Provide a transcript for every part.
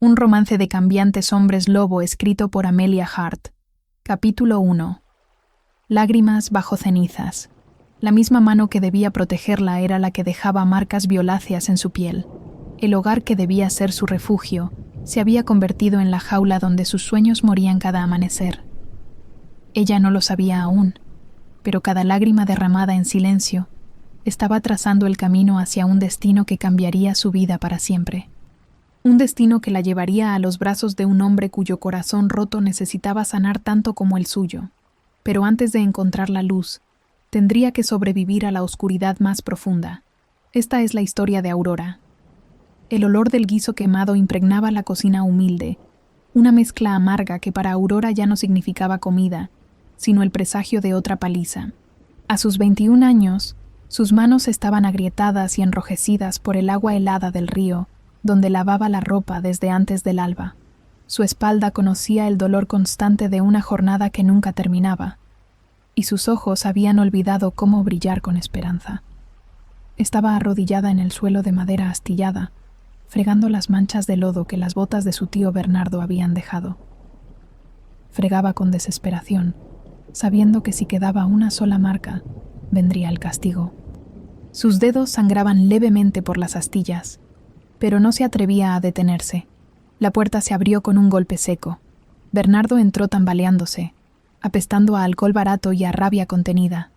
Un romance de cambiantes hombres lobo escrito por Amelia Hart. Capítulo 1. Lágrimas bajo cenizas. La misma mano que debía protegerla era la que dejaba marcas violáceas en su piel. El hogar que debía ser su refugio se había convertido en la jaula donde sus sueños morían cada amanecer. Ella no lo sabía aún, pero cada lágrima derramada en silencio estaba trazando el camino hacia un destino que cambiaría su vida para siempre. Un destino que la llevaría a los brazos de un hombre cuyo corazón roto necesitaba sanar tanto como el suyo. Pero antes de encontrar la luz, tendría que sobrevivir a la oscuridad más profunda. Esta es la historia de Aurora. El olor del guiso quemado impregnaba la cocina humilde, una mezcla amarga que para Aurora ya no significaba comida, sino el presagio de otra paliza. A sus 21 años, sus manos estaban agrietadas y enrojecidas por el agua helada del río, donde lavaba la ropa desde antes del alba. Su espalda conocía el dolor constante de una jornada que nunca terminaba, y sus ojos habían olvidado cómo brillar con esperanza. Estaba arrodillada en el suelo de madera astillada, fregando las manchas de lodo que las botas de su tío Bernardo habían dejado. Fregaba con desesperación, sabiendo que si quedaba una sola marca, vendría el castigo. Sus dedos sangraban levemente por las astillas, pero no se atrevía a detenerse. La puerta se abrió con un golpe seco. Bernardo entró tambaleándose, apestando a alcohol barato y a rabia contenida.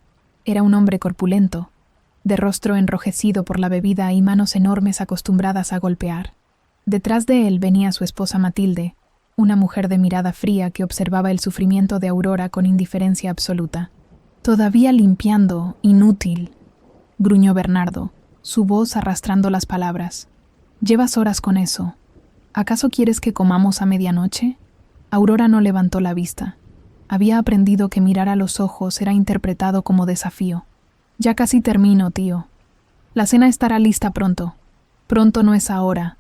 Era un hombre corpulento, de rostro enrojecido por la bebida y manos enormes acostumbradas a golpear. Detrás de él venía su esposa Matilde, una mujer de mirada fría que observaba el sufrimiento de Aurora con indiferencia absoluta. «Todavía limpiando, inútil», gruñó Bernardo, su voz arrastrando las palabras. «Llevas horas con eso. ¿Acaso quieres que comamos a medianoche?» Aurora no levantó la vista. Había aprendido que mirar a los ojos era interpretado como desafío. «Ya casi termino, tío. La cena estará lista pronto». «Pronto no es ahora»,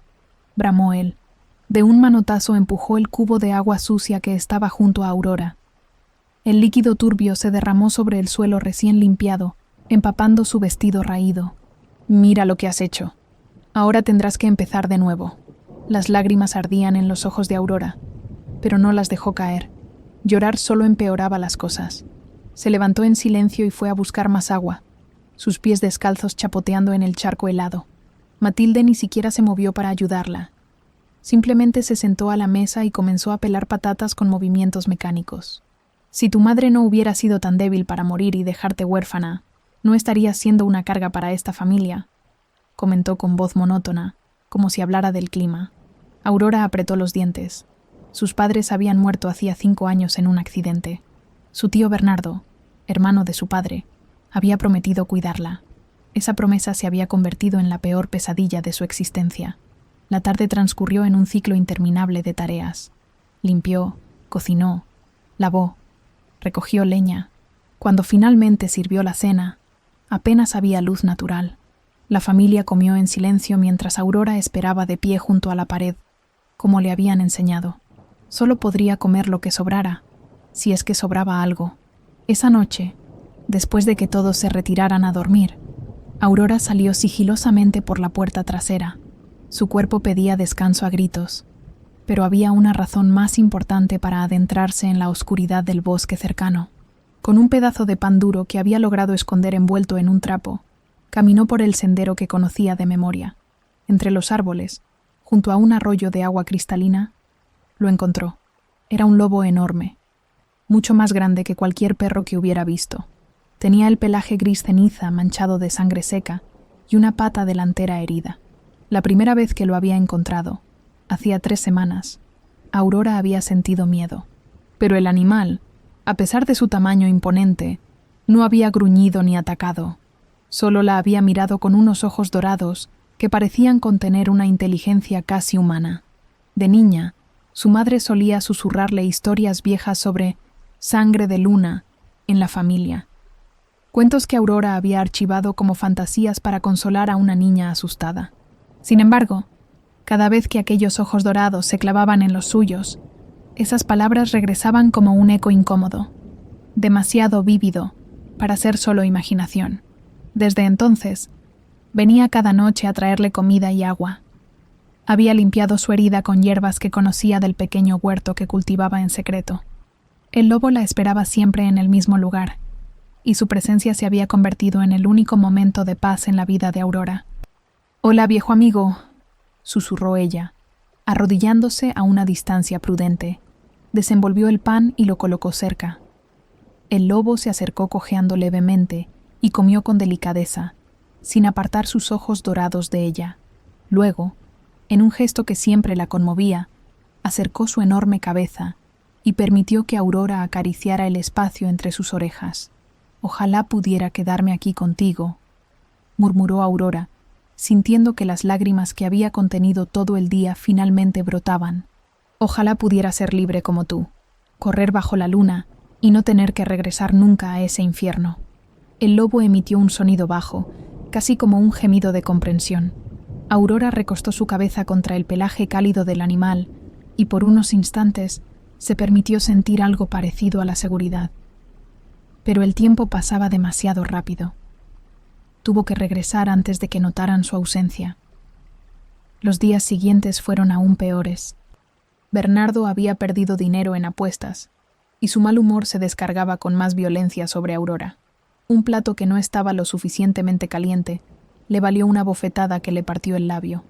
bramó él. De un manotazo empujó el cubo de agua sucia que estaba junto a Aurora. El líquido turbio se derramó sobre el suelo recién limpiado, empapando su vestido raído. «Mira lo que has hecho. Ahora tendrás que empezar de nuevo». Las lágrimas ardían en los ojos de Aurora, pero no las dejó caer. Llorar solo empeoraba las cosas. Se levantó en silencio y fue a buscar más agua, sus pies descalzos chapoteando en el charco helado. Matilde ni siquiera se movió para ayudarla. Simplemente se sentó a la mesa y comenzó a pelar patatas con movimientos mecánicos. «Si tu madre no hubiera sido tan débil para morir y dejarte huérfana, no estarías siendo una carga para esta familia», comentó con voz monótona, como si hablara del clima. Aurora apretó los dientes. Sus padres habían muerto hacía 5 años en un accidente. Su tío Bernardo, hermano de su padre, había prometido cuidarla. Esa promesa se había convertido en la peor pesadilla de su existencia. La tarde transcurrió en un ciclo interminable de tareas. Limpió, cocinó, lavó, recogió leña. Cuando finalmente sirvió la cena, apenas había luz natural. La familia comió en silencio mientras Aurora esperaba de pie junto a la pared, como le habían enseñado. Solo podría comer lo que sobrara, si es que sobraba algo. Esa noche, después de que todos se retiraran a dormir, Aurora salió sigilosamente por la puerta trasera. Su cuerpo pedía descanso a gritos, pero había una razón más importante para adentrarse en la oscuridad del bosque cercano. Con un pedazo de pan duro que había logrado esconder envuelto en un trapo, caminó por el sendero que conocía de memoria. Entre los árboles, junto a un arroyo de agua cristalina, lo encontró. Era un lobo enorme, mucho más grande que cualquier perro que hubiera visto. Tenía el pelaje gris ceniza manchado de sangre seca y una pata delantera herida. La primera vez que lo había encontrado, hacía 3 semanas, Aurora había sentido miedo. Pero el animal, a pesar de su tamaño imponente, no había gruñido ni atacado. Solo la había mirado con unos ojos dorados que parecían contener una inteligencia casi humana. De niña, su madre solía susurrarle historias viejas sobre sangre de luna en la familia. Cuentos que Aurora había archivado como fantasías para consolar a una niña asustada. Sin embargo, cada vez que aquellos ojos dorados se clavaban en los suyos, esas palabras regresaban como un eco incómodo, demasiado vívido para ser solo imaginación. Desde entonces, venía cada noche a traerle comida y agua. Había limpiado su herida con hierbas que conocía del pequeño huerto que cultivaba en secreto. El lobo la esperaba siempre en el mismo lugar, y su presencia se había convertido en el único momento de paz en la vida de Aurora. «Hola, viejo amigo», susurró ella, arrodillándose a una distancia prudente. Desenvolvió el pan y lo colocó cerca. El lobo se acercó cojeando levemente y comió con delicadeza, sin apartar sus ojos dorados de ella. Luego, en un gesto que siempre la conmovía, acercó su enorme cabeza y permitió que Aurora acariciara el espacio entre sus orejas. «Ojalá pudiera quedarme aquí contigo», murmuró Aurora, sintiendo que las lágrimas que había contenido todo el día finalmente brotaban. «Ojalá pudiera ser libre como tú, correr bajo la luna y no tener que regresar nunca a ese infierno». El lobo emitió un sonido bajo, casi como un gemido de comprensión. Aurora recostó su cabeza contra el pelaje cálido del animal y por unos instantes se permitió sentir algo parecido a la seguridad. Pero el tiempo pasaba demasiado rápido. Tuvo que regresar antes de que notaran su ausencia. Los días siguientes fueron aún peores. Bernardo había perdido dinero en apuestas, y su mal humor se descargaba con más violencia sobre Aurora. Un plato que no estaba lo suficientemente caliente le valió una bofetada que le partió el labio.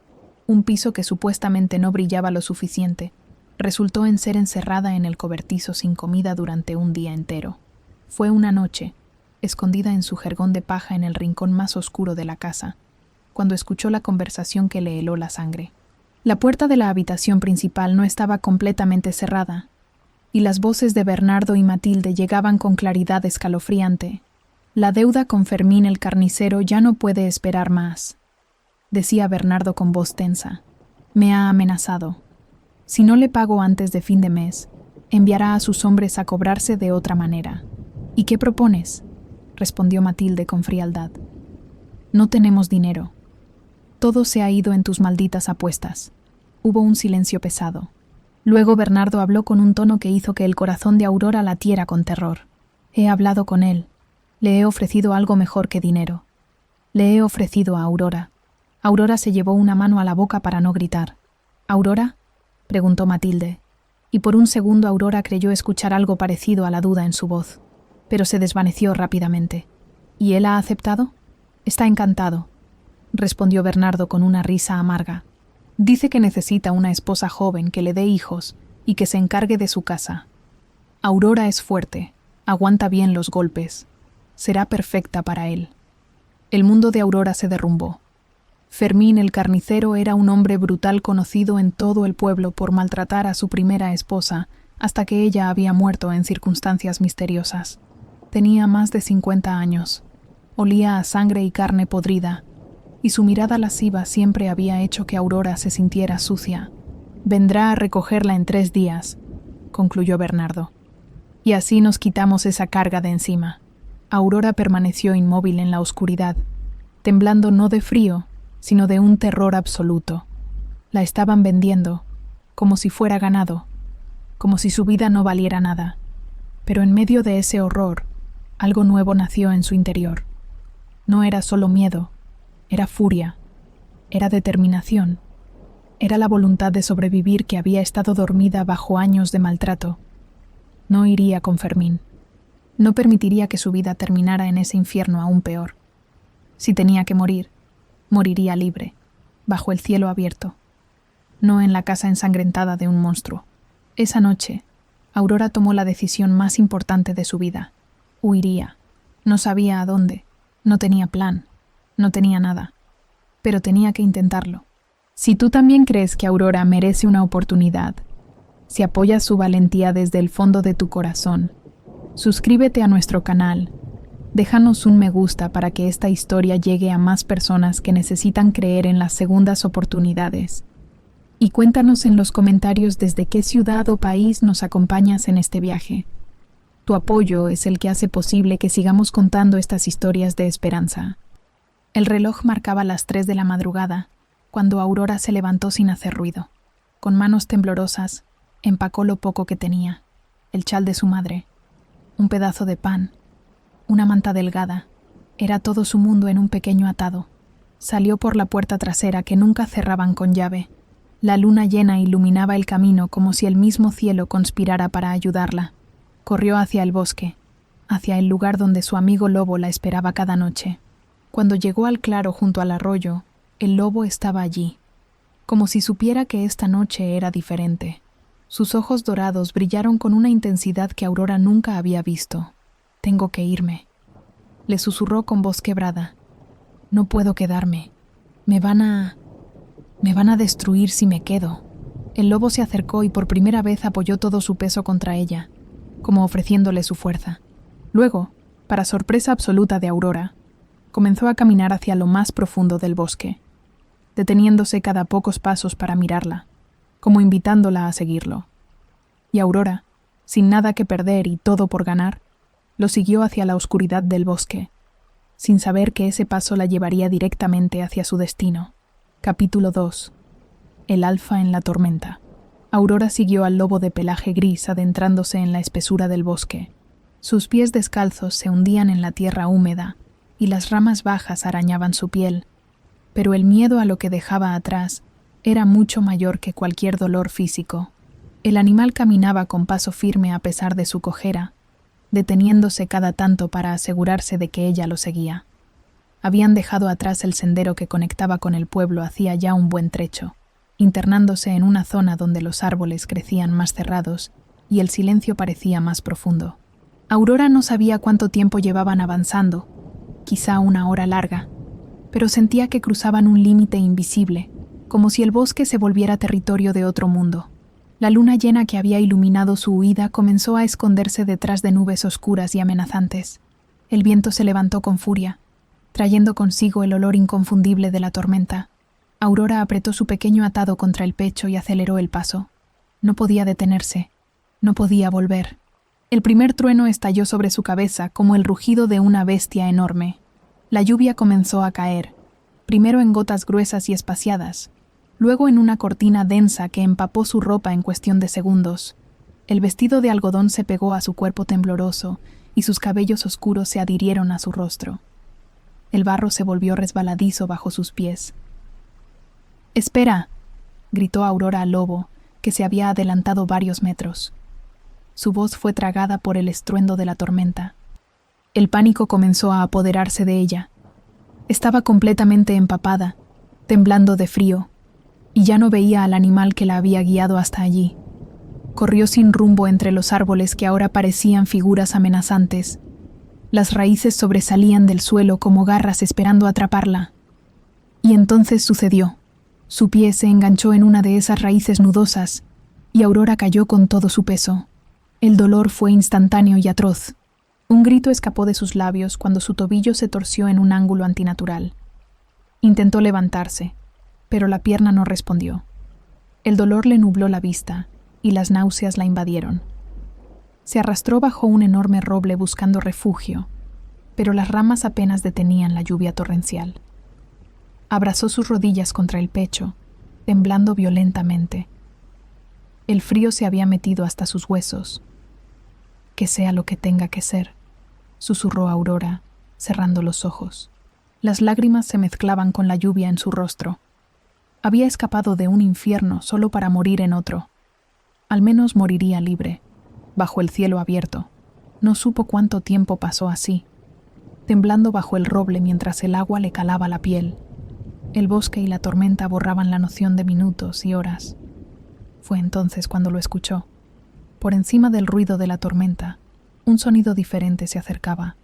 Un piso que supuestamente no brillaba lo suficiente resultó en ser encerrada en el cobertizo sin comida durante un día entero. Fue una noche, escondida en su jergón de paja en el rincón más oscuro de la casa, cuando escuchó la conversación que le heló la sangre. La puerta de la habitación principal no estaba completamente cerrada, y las voces de Bernardo y Matilde llegaban con claridad escalofriante. «La deuda con Fermín el carnicero ya no puede esperar más», decía Bernardo con voz tensa. «Me ha amenazado. Si no le pago antes de fin de mes, enviará a sus hombres a cobrarse de otra manera». «¿Y qué propones?», respondió Matilde con frialdad. «No tenemos dinero. Todo se ha ido en tus malditas apuestas». Hubo un silencio pesado. Luego Bernardo habló con un tono que hizo que el corazón de Aurora latiera con terror. «He hablado con él. Le he ofrecido algo mejor que dinero. Le he ofrecido a Aurora». Aurora se llevó una mano a la boca para no gritar. «¿Aurora?», preguntó Matilde, y por un segundo Aurora creyó escuchar algo parecido a la duda en su voz, pero se desvaneció rápidamente. «¿Y él ha aceptado?». «Está encantado», respondió Bernardo con una risa amarga. «Dice que necesita una esposa joven que le dé hijos y que se encargue de su casa. Aurora es fuerte, aguanta bien los golpes. Será perfecta para él». El mundo de Aurora se derrumbó. Fermín el carnicero era un hombre brutal conocido en todo el pueblo por maltratar a su primera esposa hasta que ella había muerto en circunstancias misteriosas. Tenía más de 50 años. Olía a sangre y carne podrida, y su mirada lasciva siempre había hecho que Aurora se sintiera sucia. «Vendrá a recogerla en 3 días», concluyó Bernardo. «Y así nos quitamos esa carga de encima». Aurora permaneció inmóvil en la oscuridad, temblando no de frío, sino de un terror absoluto. La estaban vendiendo, como si fuera ganado, como si su vida no valiera nada. Pero en medio de ese horror, algo nuevo nació en su interior. No era solo miedo, era furia, era determinación, era la voluntad de sobrevivir que había estado dormida bajo años de maltrato. No iría con Fermín. No permitiría que su vida terminara en ese infierno aún peor. Si tenía que morir, moriría libre, bajo el cielo abierto, no en la casa ensangrentada de un monstruo. Esa noche, Aurora tomó la decisión más importante de su vida. Huiría. No sabía a dónde, no tenía plan, no tenía nada, pero tenía que intentarlo. Si tú también crees que Aurora merece una oportunidad, si apoyas su valentía desde el fondo de tu corazón, suscríbete a nuestro canal, déjanos un me gusta para que esta historia llegue a más personas que necesitan creer en las segundas oportunidades. Y cuéntanos en los comentarios desde qué ciudad o país nos acompañas en este viaje. Tu apoyo es el que hace posible que sigamos contando estas historias de esperanza. El reloj marcaba las 3 de la madrugada, cuando Aurora se levantó sin hacer ruido. Con manos temblorosas, empacó lo poco que tenía: el chal de su madre, un pedazo de pan, una manta delgada. Era todo su mundo en un pequeño atado. Salió por la puerta trasera que nunca cerraban con llave. La luna llena iluminaba el camino como si el mismo cielo conspirara para ayudarla. Corrió hacia el bosque, hacia el lugar donde su amigo lobo la esperaba cada noche. Cuando llegó al claro junto al arroyo, el lobo estaba allí, como si supiera que esta noche era diferente. Sus ojos dorados brillaron con una intensidad que Aurora nunca había visto. «Tengo que irme», le susurró con voz quebrada. «No puedo quedarme. Me van a destruir si me quedo». El lobo se acercó y por primera vez apoyó todo su peso contra ella, como ofreciéndole su fuerza. Luego, para sorpresa absoluta de Aurora, comenzó a caminar hacia lo más profundo del bosque, deteniéndose cada pocos pasos para mirarla, como invitándola a seguirlo. Y Aurora, sin nada que perder y todo por ganar, lo siguió hacia la oscuridad del bosque, sin saber que ese paso la llevaría directamente hacia su destino. Capítulo 2. El alfa en la tormenta. Aurora siguió al lobo de pelaje gris adentrándose en la espesura del bosque. Sus pies descalzos se hundían en la tierra húmeda y las ramas bajas arañaban su piel, pero el miedo a lo que dejaba atrás era mucho mayor que cualquier dolor físico. El animal caminaba con paso firme a pesar de su cojera, deteniéndose cada tanto para asegurarse de que ella lo seguía. Habían dejado atrás el sendero que conectaba con el pueblo hacía ya un buen trecho, internándose en una zona donde los árboles crecían más cerrados y el silencio parecía más profundo. Aurora no sabía cuánto tiempo llevaban avanzando, quizá una hora larga, pero sentía que cruzaban un límite invisible, como si el bosque se volviera territorio de otro mundo. La luna llena que había iluminado su huida comenzó a esconderse detrás de nubes oscuras y amenazantes. El viento se levantó con furia, trayendo consigo el olor inconfundible de la tormenta. Aurora apretó su pequeño atado contra el pecho y aceleró el paso. No podía detenerse, no podía volver. El primer trueno estalló sobre su cabeza como el rugido de una bestia enorme. La lluvia comenzó a caer, primero en gotas gruesas y espaciadas, luego en una cortina densa que empapó su ropa en cuestión de segundos. El vestido de algodón se pegó a su cuerpo tembloroso y sus cabellos oscuros se adhirieron a su rostro. El barro se volvió resbaladizo bajo sus pies. «¡Espera!», gritó Aurora al lobo, que se había adelantado varios metros. Su voz fue tragada por el estruendo de la tormenta. El pánico comenzó a apoderarse de ella. Estaba completamente empapada, temblando de frío, y ya no veía al animal que la había guiado hasta allí. Corrió sin rumbo entre los árboles que ahora parecían figuras amenazantes. Las raíces sobresalían del suelo como garras esperando atraparla. Y entonces sucedió. Su pie se enganchó en una de esas raíces nudosas, y Aurora cayó con todo su peso. El dolor fue instantáneo y atroz. Un grito escapó de sus labios cuando su tobillo se torció en un ángulo antinatural. Intentó levantarse, pero la pierna no respondió. El dolor le nubló la vista y las náuseas la invadieron. Se arrastró bajo un enorme roble buscando refugio, pero las ramas apenas detenían la lluvia torrencial. Abrazó sus rodillas contra el pecho, temblando violentamente. El frío se había metido hasta sus huesos. «Que sea lo que tenga que ser», susurró Aurora, cerrando los ojos. Las lágrimas se mezclaban con la lluvia en su rostro. Había escapado de un infierno solo para morir en otro. Al menos moriría libre, bajo el cielo abierto. No supo cuánto tiempo pasó así, temblando bajo el roble mientras el agua le calaba la piel. El bosque y la tormenta borraban la noción de minutos y horas. Fue entonces cuando lo escuchó. Por encima del ruido de la tormenta, un sonido diferente se acercaba.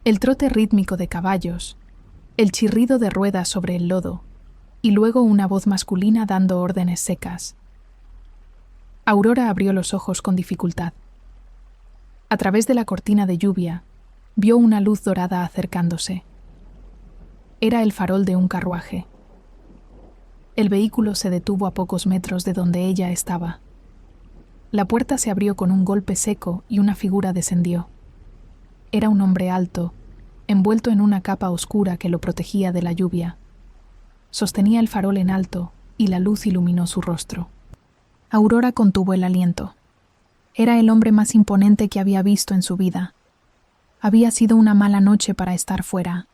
El trote rítmico de caballos, el chirrido de ruedas sobre el lodo, y luego una voz masculina dando órdenes secas. Aurora abrió los ojos con dificultad. A través de la cortina de lluvia, vio una luz dorada acercándose. Era el farol de un carruaje. El vehículo se detuvo a pocos metros de donde ella estaba. La puerta se abrió con un golpe seco y una figura descendió. Era un hombre alto, envuelto en una capa oscura que lo protegía de la lluvia. Sostenía el farol en alto y la luz iluminó su rostro. Aurora contuvo el aliento. Era el hombre más imponente que había visto en su vida. Había sido una mala noche para estar fuera.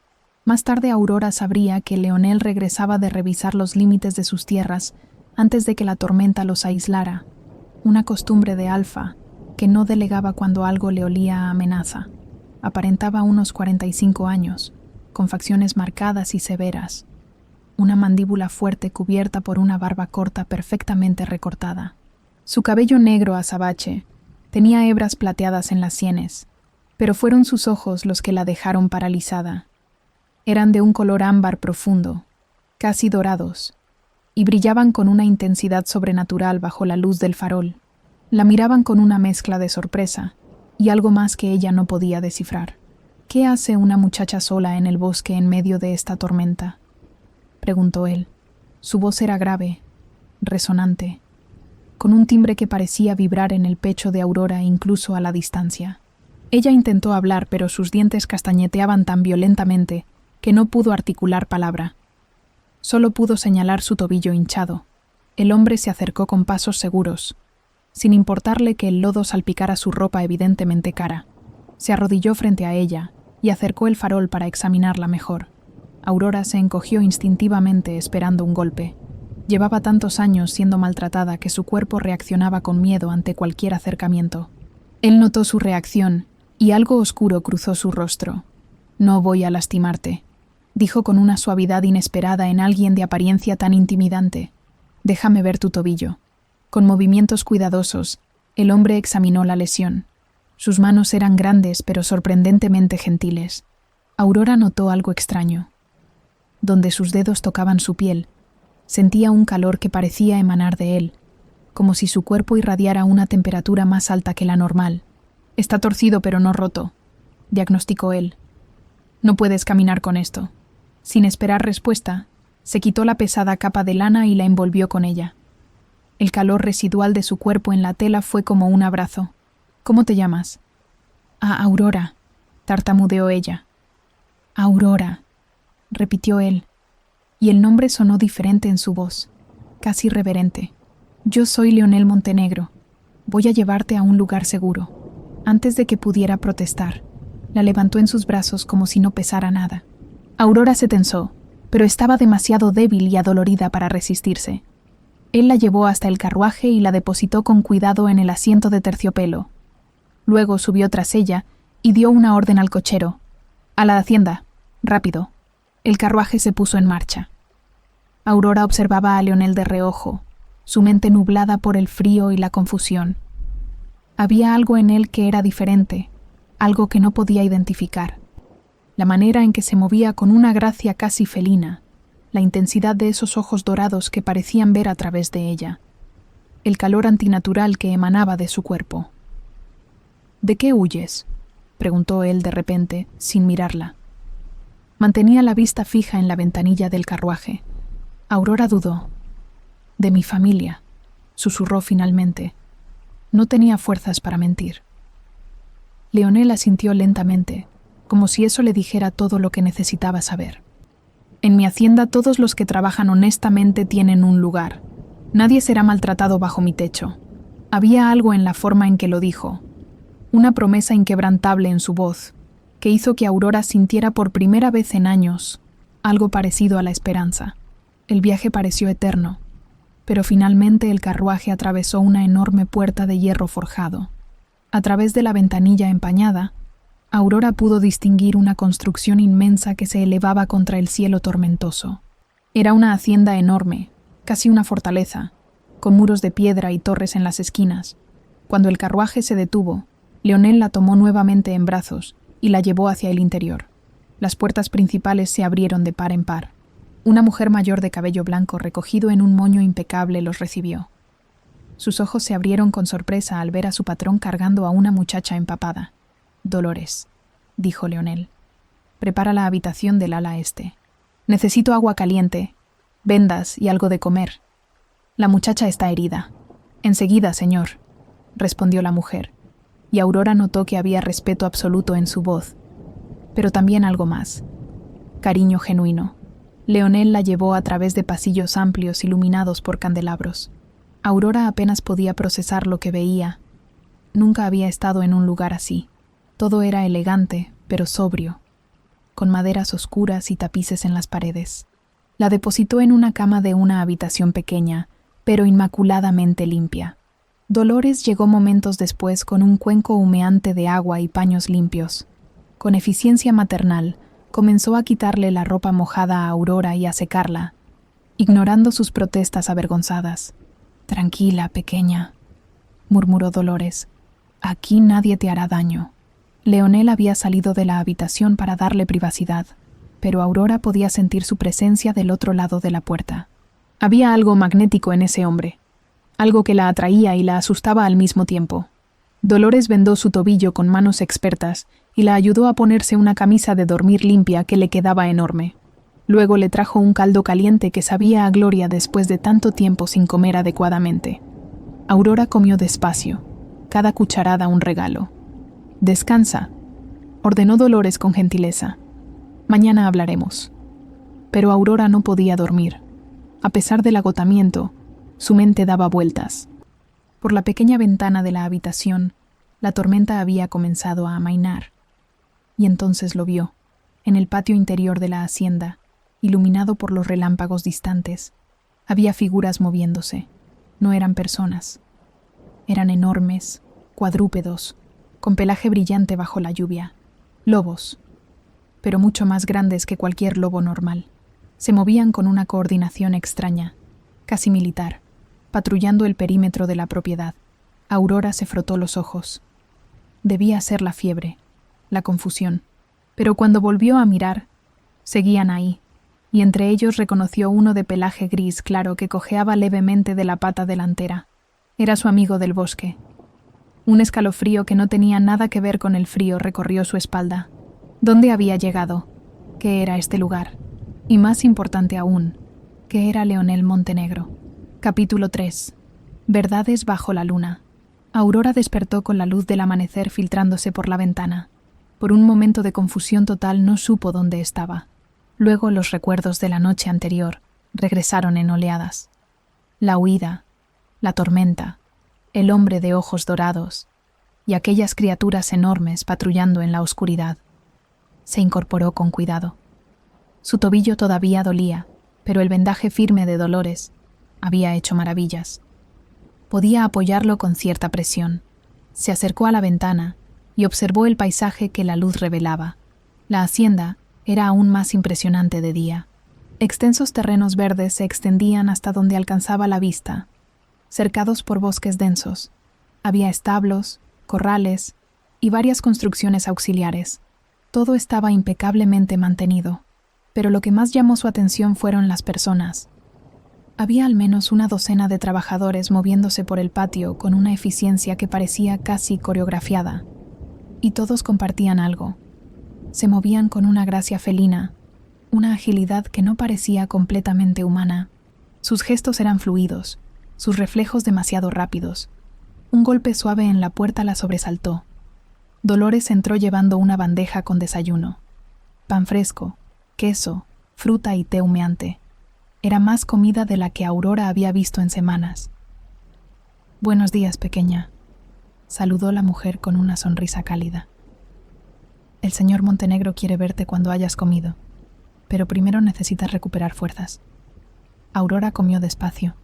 Más tarde Aurora sabría que Leonel regresaba de revisar los límites de sus tierras antes de que la tormenta los aislara, una costumbre de Alfa que no delegaba cuando algo le olía a amenaza. Aparentaba unos 45 años, con facciones marcadas y severas, una mandíbula fuerte cubierta por una barba corta perfectamente recortada. Su cabello negro azabache tenía hebras plateadas en las sienes, pero fueron sus ojos los que la dejaron paralizada. Eran de un color ámbar profundo, casi dorados, y brillaban con una intensidad sobrenatural bajo la luz del farol. La miraban con una mezcla de sorpresa y algo más que ella no podía descifrar. ¿Qué hace una muchacha sola en el bosque en medio de esta tormenta?, preguntó él. Su voz era grave, resonante, con un timbre que parecía vibrar en el pecho de Aurora incluso a la distancia. Ella intentó hablar, pero sus dientes castañeteaban tan violentamente que no pudo articular palabra. Solo pudo señalar su tobillo hinchado. El hombre se acercó con pasos seguros, sin importarle que el lodo salpicara su ropa evidentemente cara. Se arrodilló frente a ella y acercó el farol para examinarla mejor. Aurora se encogió instintivamente esperando un golpe. Llevaba tantos años siendo maltratada que su cuerpo reaccionaba con miedo ante cualquier acercamiento. Él notó su reacción y algo oscuro cruzó su rostro. «No voy a lastimarte», dijo con una suavidad inesperada en alguien de apariencia tan intimidante. «Déjame ver tu tobillo». Con movimientos cuidadosos, el hombre examinó la lesión. Sus manos eran grandes pero sorprendentemente gentiles. Aurora notó algo extraño. Donde sus dedos tocaban su piel, sentía un calor que parecía emanar de él, como si su cuerpo irradiara una temperatura más alta que la normal. «Está torcido pero no roto», diagnosticó él. «No puedes caminar con esto». Sin esperar respuesta, se quitó la pesada capa de lana y la envolvió con ella. El calor residual de su cuerpo en la tela fue como un abrazo. «¿Cómo te llamas?» Aurora», tartamudeó ella. «Aurora», repitió él, y el nombre sonó diferente en su voz, casi reverente. «Yo soy Leonel Montenegro. Voy a llevarte a un lugar seguro». Antes de que pudiera protestar, la levantó en sus brazos como si no pesara nada. Aurora se tensó, pero estaba demasiado débil y adolorida para resistirse. Él la llevó hasta el carruaje y la depositó con cuidado en el asiento de terciopelo. Luego subió tras ella y dio una orden al cochero. «A la hacienda, rápido». El carruaje se puso en marcha. Aurora observaba a Leonel de reojo, su mente nublada por el frío y la confusión. Había algo en él que era diferente, algo que no podía identificar. La manera en que se movía con una gracia casi felina, la intensidad de esos ojos dorados que parecían ver a través de ella, el calor antinatural que emanaba de su cuerpo. «¿De qué huyes?», preguntó él de repente, sin mirarla. Mantenía la vista fija en la ventanilla del carruaje. Aurora dudó. «De mi familia», susurró finalmente. No tenía fuerzas para mentir. Leonel asintió lentamente, como si eso le dijera todo lo que necesitaba saber. «En mi hacienda todos los que trabajan honestamente tienen un lugar. Nadie será maltratado bajo mi techo». Había algo en la forma en que lo dijo, una promesa inquebrantable en su voz, que hizo que Aurora sintiera por primera vez en años algo parecido a la esperanza. El viaje pareció eterno, pero finalmente el carruaje atravesó una enorme puerta de hierro forjado. A través de la ventanilla empañada, Aurora pudo distinguir una construcción inmensa que se elevaba contra el cielo tormentoso. Era una hacienda enorme, casi una fortaleza, con muros de piedra y torres en las esquinas. Cuando el carruaje se detuvo, Leonel la tomó nuevamente en brazos y la llevó hacia el interior. Las puertas principales se abrieron de par en par. Una mujer mayor de cabello blanco recogido en un moño impecable los recibió. Sus ojos se abrieron con sorpresa al ver a su patrón cargando a una muchacha empapada. «Dolores», dijo Leonel. «Prepara la habitación del ala este. Necesito agua caliente, vendas y algo de comer. La muchacha está herida». «Enseguida, señor», respondió la mujer, y Aurora notó que había respeto absoluto en su voz, pero también algo más. Cariño genuino. Leonel la llevó a través de pasillos amplios iluminados por candelabros. Aurora apenas podía procesar lo que veía. Nunca había estado en un lugar así. Todo era elegante, pero sobrio, con maderas oscuras y tapices en las paredes. La depositó en una cama de una habitación pequeña, pero inmaculadamente limpia. Dolores llegó momentos después con un cuenco humeante de agua y paños limpios. Con eficiencia maternal, comenzó a quitarle la ropa mojada a Aurora y a secarla, ignorando sus protestas avergonzadas. «Tranquila, pequeña», murmuró Dolores. «Aquí nadie te hará daño». Leonel había salido de la habitación para darle privacidad, pero Aurora podía sentir su presencia del otro lado de la puerta. Había algo magnético en ese hombre, algo que la atraía y la asustaba al mismo tiempo. Dolores vendó su tobillo con manos expertas y la ayudó a ponerse una camisa de dormir limpia que le quedaba enorme. Luego le trajo un caldo caliente que sabía a gloria después de tanto tiempo sin comer adecuadamente. Aurora comió despacio, cada cucharada un regalo. «Descansa», ordenó Dolores con gentileza. «Mañana hablaremos». Pero Aurora no podía dormir. A pesar del agotamiento, su mente daba vueltas. Por la pequeña ventana de la habitación, la tormenta había comenzado a amainar. Y entonces lo vio, en el patio interior de la hacienda, iluminado por los relámpagos distantes. Había figuras moviéndose. No eran personas. Eran enormes, cuadrúpedos, con pelaje brillante bajo la lluvia. Lobos, pero mucho más grandes que cualquier lobo normal. Se movían con una coordinación extraña, casi militar, patrullando el perímetro de la propiedad. Aurora se frotó los ojos. Debía ser la fiebre, la confusión. Pero cuando volvió a mirar, seguían ahí, y entre ellos reconoció uno de pelaje gris claro que cojeaba levemente de la pata delantera. Era su amigo del bosque. Un escalofrío que no tenía nada que ver con el frío recorrió su espalda. ¿Dónde había llegado? ¿Qué era este lugar? Y más importante aún, ¿qué era Leonel Montenegro? Capítulo 3. Verdades bajo la luna. Aurora despertó con la luz del amanecer filtrándose por la ventana. Por un momento de confusión total no supo dónde estaba. Luego los recuerdos de la noche anterior regresaron en oleadas. La huida, la tormenta, el hombre de ojos dorados y aquellas criaturas enormes patrullando en la oscuridad. Se incorporó con cuidado. Su tobillo todavía dolía, pero el vendaje firme de Dolores había hecho maravillas. Podía apoyarlo con cierta presión. Se acercó a la ventana y observó el paisaje que la luz revelaba. La hacienda era aún más impresionante de día. Extensos terrenos verdes se extendían hasta donde alcanzaba la vista, cercados por bosques densos. Había establos, corrales y varias construcciones auxiliares. Todo estaba impecablemente mantenido, pero lo que más llamó su atención fueron las personas. Había al menos una docena de trabajadores moviéndose por el patio con una eficiencia que parecía casi coreografiada, y todos compartían algo. Se movían con una gracia felina, una agilidad que no parecía completamente humana. Sus gestos eran fluidos, sus reflejos demasiado rápidos. Un golpe suave en la puerta la sobresaltó. Dolores entró llevando una bandeja con desayuno. Pan fresco, queso, fruta y té humeante. Era más comida de la que Aurora había visto en semanas. «Buenos días, pequeña», saludó la mujer con una sonrisa cálida. «El señor Montenegro quiere verte cuando hayas comido, pero primero necesitas recuperar fuerzas». Aurora comió despacio,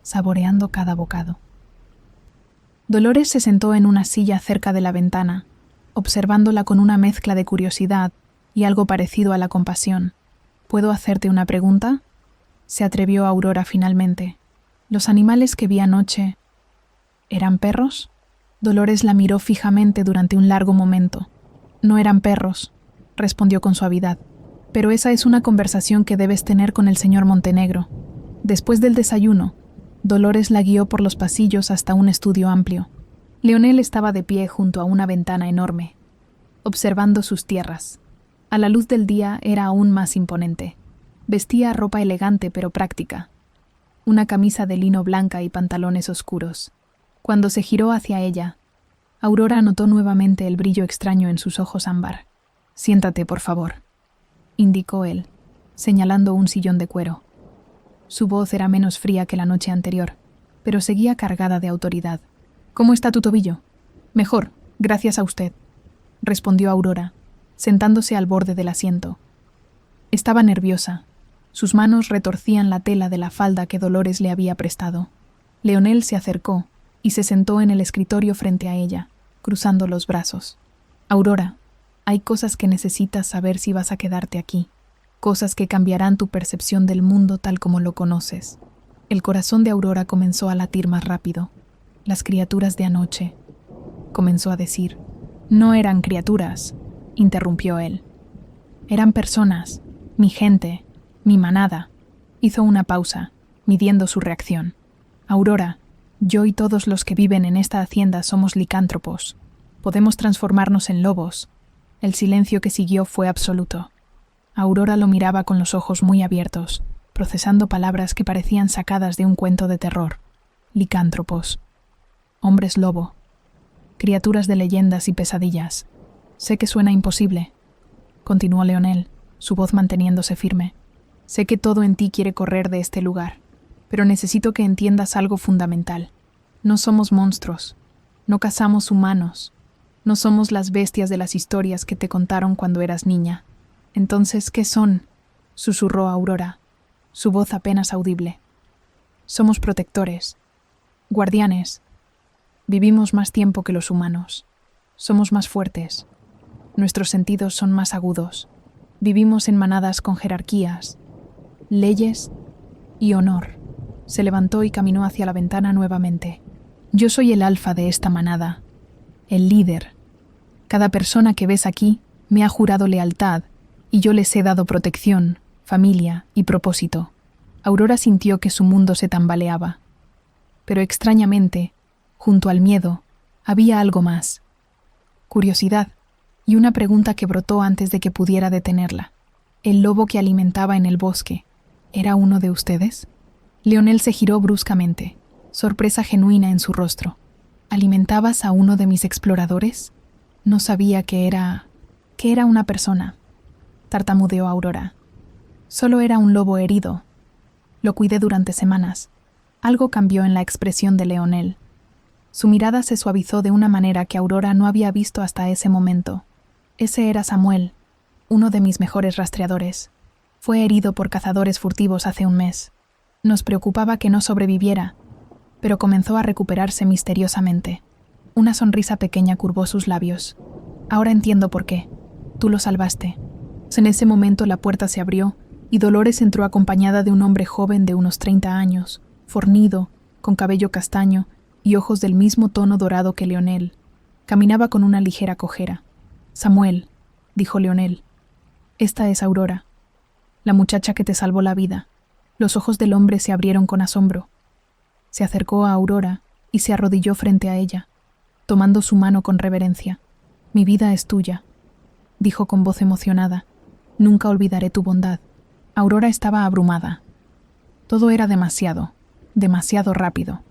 saboreando cada bocado. Dolores se sentó en una silla cerca de la ventana, observándola con una mezcla de curiosidad y algo parecido a la compasión. «¿Puedo hacerte una pregunta?», se atrevió Aurora finalmente. «¿Los animales que vi anoche eran perros?». Dolores la miró fijamente durante un largo momento. «No eran perros», respondió con suavidad, «pero esa es una conversación que debes tener con el señor Montenegro». Después del desayuno, Dolores la guió por los pasillos hasta un estudio amplio. Leonel estaba de pie junto a una ventana enorme, observando sus tierras. A la luz del día era aún más imponente. Vestía ropa elegante pero práctica, una camisa de lino blanca y pantalones oscuros. Cuando se giró hacia ella, Aurora notó nuevamente el brillo extraño en sus ojos ámbar. «Siéntate, por favor», indicó él, señalando un sillón de cuero. Su voz era menos fría que la noche anterior, pero seguía cargada de autoridad. «¿Cómo está tu tobillo?». «Mejor, gracias a usted», respondió Aurora, sentándose al borde del asiento. Estaba nerviosa. Sus manos retorcían la tela de la falda que Dolores le había prestado. Leonel se acercó y se sentó en el escritorio frente a ella, cruzando los brazos. Aurora, hay cosas que necesitas saber si vas a quedarte aquí, cosas que cambiarán tu percepción del mundo tal como lo conoces. El corazón de Aurora comenzó a latir más rápido. Las criaturas de anoche, comenzó a decir. No eran criaturas, interrumpió él. Eran personas, mi gente, mi manada. Hizo una pausa, midiendo su reacción. Aurora, yo y todos los que viven en esta hacienda somos licántropos. Podemos transformarnos en lobos. El silencio que siguió fue absoluto. Aurora lo miraba con los ojos muy abiertos, procesando palabras que parecían sacadas de un cuento de terror. Licántropos. Hombres lobo. Criaturas de leyendas y pesadillas. Sé que suena imposible, continuó Leonel, su voz manteniéndose firme. Sé que todo en ti quiere correr de este lugar, pero necesito que entiendas algo fundamental. No somos monstruos, no cazamos humanos, no somos las bestias de las historias que te contaron cuando eras niña. Entonces, ¿qué son?, susurró Aurora, su voz apenas audible. Somos protectores, guardianes. Vivimos más tiempo que los humanos. Somos más fuertes. Nuestros sentidos son más agudos. Vivimos en manadas con jerarquías, leyes y honor. Se levantó y caminó hacia la ventana nuevamente. Yo soy el alfa de esta manada, el líder. Cada persona que ves aquí me ha jurado lealtad y yo les he dado protección, familia y propósito. Aurora sintió que su mundo se tambaleaba. Pero extrañamente, junto al miedo, había algo más. Curiosidad y una pregunta que brotó antes de que pudiera detenerla. ¿El lobo que alimentaba en el bosque era uno de ustedes? Leonel se giró bruscamente, sorpresa genuina en su rostro. ¿Alimentabas a uno de mis exploradores? No sabía que era una persona, tartamudeó Aurora. Solo era un lobo herido. Lo cuidé durante semanas. Algo cambió en la expresión de Leonel. Su mirada se suavizó de una manera que Aurora no había visto hasta ese momento. Ese era Samuel, uno de mis mejores rastreadores. Fue herido por cazadores furtivos hace un mes. Nos preocupaba que no sobreviviera, pero comenzó a recuperarse misteriosamente. Una sonrisa pequeña curvó sus labios. Ahora entiendo por qué. Tú lo salvaste. En ese momento la puerta se abrió y Dolores entró acompañada de un hombre joven de unos 30 años, fornido, con cabello castaño y ojos del mismo tono dorado que Leonel. Caminaba con una ligera cojera. Samuel, dijo Leonel, esta es Aurora, la muchacha que te salvó la vida. Los ojos del hombre se abrieron con asombro. Se acercó a Aurora y se arrodilló frente a ella, tomando su mano con reverencia. Mi vida es tuya, dijo con voz emocionada. Nunca olvidaré tu bondad. Aurora estaba abrumada. Todo era demasiado rápido.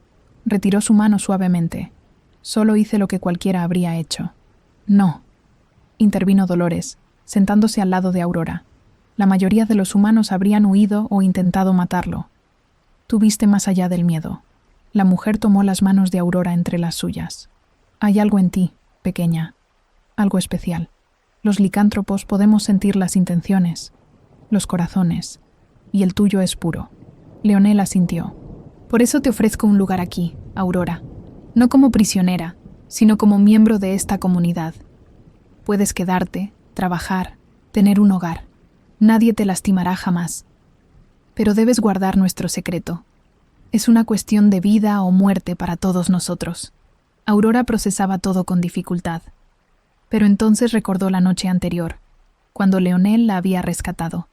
Retiró su mano suavemente. Solo hice lo que cualquiera habría hecho. No, intervino Dolores, sentándose al lado de Aurora. La mayoría de los humanos habrían huido o intentado matarlo. Tú viste más allá del miedo. La mujer tomó las manos de Aurora entre las suyas. Hay algo en ti, pequeña, algo especial. Los licántropos podemos sentir las intenciones, los corazones, y el tuyo es puro. Leonel asintió. Por eso te ofrezco un lugar aquí, Aurora, no como prisionera, sino como miembro de esta comunidad. Puedes quedarte, trabajar, tener un hogar. Nadie te lastimará jamás. Pero debes guardar nuestro secreto. Es una cuestión de vida o muerte para todos nosotros. Aurora procesaba todo con dificultad. Pero entonces recordó la noche anterior, cuando Leonel la había rescatado.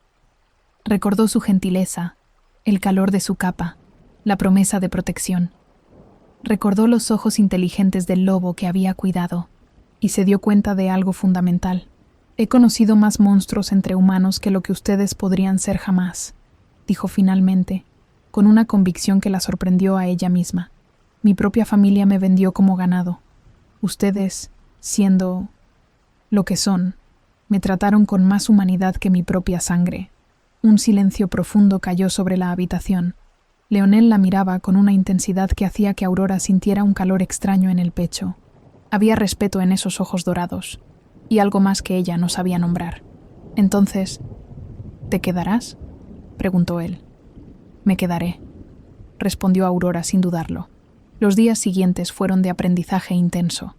Recordó su gentileza, el calor de su capa, la promesa de protección. Recordó los ojos inteligentes del lobo que había cuidado, y se dio cuenta de algo fundamental. He conocido más monstruos entre humanos que lo que ustedes podrían ser jamás, dijo finalmente, con una convicción que la sorprendió a ella misma. Mi propia familia me vendió como ganado. Ustedes, siendo lo que son, me trataron con más humanidad que mi propia sangre. Un silencio profundo cayó sobre la habitación. Leonel la miraba con una intensidad que hacía que Aurora sintiera un calor extraño en el pecho. Había respeto en esos ojos dorados, y algo más que ella no sabía nombrar. Entonces, ¿te quedarás?, preguntó él. Me quedaré. respondió Aurora sin dudarlo. Los días siguientes fueron de aprendizaje intenso.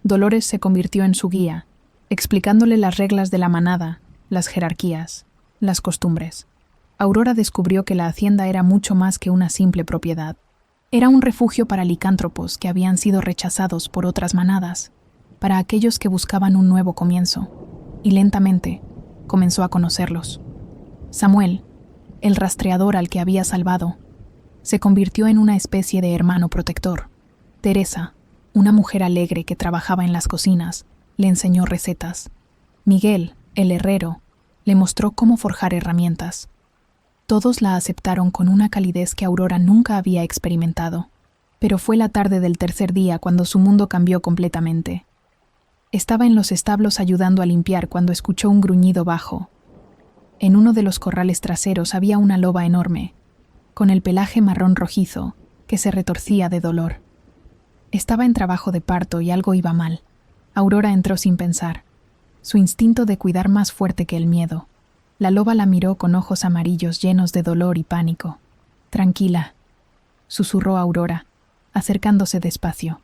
Dolores se convirtió en su guía, explicándole las reglas de la manada, las jerarquías, las costumbres. Aurora descubrió que la hacienda era mucho más que una simple propiedad. Era un refugio para licántropos que habían sido rechazados por otras manadas, para aquellos que buscaban un nuevo comienzo, y lentamente comenzó a conocerlos. Samuel, el rastreador al que había salvado, se convirtió en una especie de hermano protector. Teresa, una mujer alegre que trabajaba en las cocinas, le enseñó recetas. Miguel, el herrero, le mostró cómo forjar herramientas. Todos la aceptaron con una calidez que Aurora nunca había experimentado. Pero fue la tarde del tercer día cuando su mundo cambió completamente. Estaba en los establos ayudando a limpiar cuando escuchó un gruñido bajo. En uno de los corrales traseros había una loba enorme, con el pelaje marrón rojizo, que se retorcía de dolor. Estaba en trabajo de parto y algo iba mal. Aurora entró sin pensar, su instinto de cuidar más fuerte que el miedo. La loba la miró con ojos amarillos llenos de dolor y pánico. «Tranquila», susurró Aurora, acercándose despacio.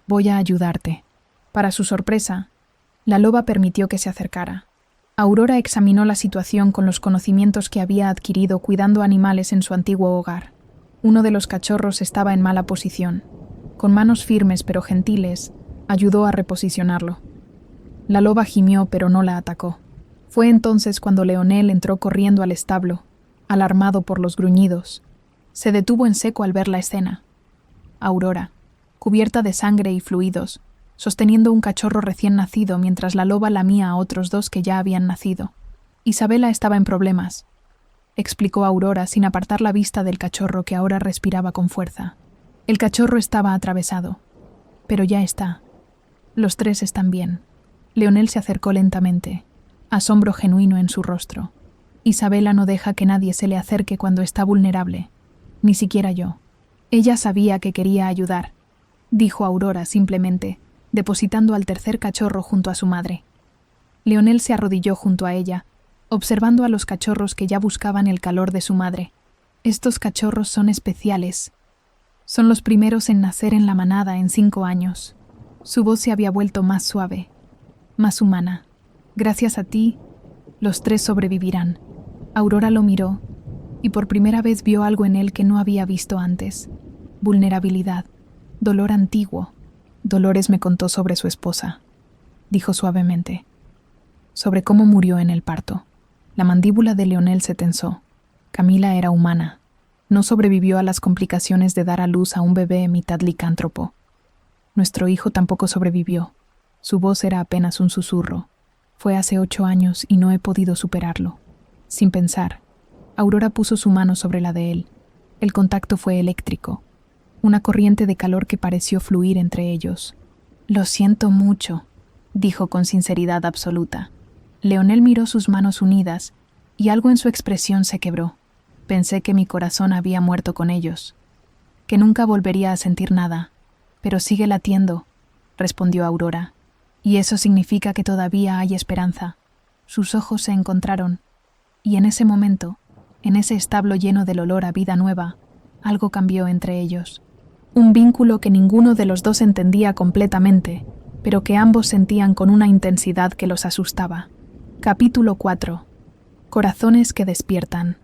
«Voy a ayudarte». Para su sorpresa, la loba permitió que se acercara. Aurora examinó la situación con los conocimientos que había adquirido cuidando animales en su antiguo hogar. Uno de los cachorros estaba en mala posición. Con manos firmes pero gentiles, ayudó a reposicionarlo. La loba gimió pero no la atacó. Fue entonces cuando Leonel entró corriendo al establo, alarmado por los gruñidos. Se detuvo en seco al ver la escena. Aurora, cubierta de sangre y fluidos, sosteniendo un cachorro recién nacido mientras la loba lamía a otros dos que ya habían nacido. Isabela estaba en problemas, explicó Aurora sin apartar la vista del cachorro que ahora respiraba con fuerza. El cachorro estaba atravesado, pero ya está. Los tres están bien. Leonel se acercó lentamente, asombro genuino en su rostro. Isabela no deja que nadie se le acerque cuando está vulnerable, ni siquiera yo. Ella sabía que quería ayudar, dijo Aurora simplemente, depositando al tercer cachorro junto a su madre. Leonel se arrodilló junto a ella, observando a los cachorros que ya buscaban el calor de su madre. Estos cachorros son especiales. Son los primeros en nacer en la manada en 5 años. Su voz se había vuelto más suave, más humana. Gracias a ti, los 3 sobrevivirán. Aurora lo miró, y por primera vez vio algo en él que no había visto antes. Vulnerabilidad, dolor antiguo. Dolores me contó sobre su esposa, dijo suavemente, sobre cómo murió en el parto. La mandíbula de Leonel se tensó. Camila era humana. No sobrevivió a las complicaciones de dar a luz a un bebé mitad licántropo. Nuestro hijo tampoco sobrevivió. Su voz era apenas un susurro. Fue hace 8 años y no he podido superarlo. Sin pensar, Aurora puso su mano sobre la de él. El contacto fue eléctrico. Una corriente de calor que pareció fluir entre ellos. «Lo siento mucho», dijo con sinceridad absoluta. Leonel miró sus manos unidas y algo en su expresión se quebró. Pensé que mi corazón había muerto con ellos, que nunca volvería a sentir nada. «Pero sigue latiendo», respondió Aurora. «Y eso significa que todavía hay esperanza». Sus ojos se encontraron, y en ese momento, en ese establo lleno del olor a vida nueva, algo cambió entre ellos. Un vínculo que ninguno de los dos entendía completamente, pero que ambos sentían con una intensidad que los asustaba. Capítulo 4. Corazones que despiertan.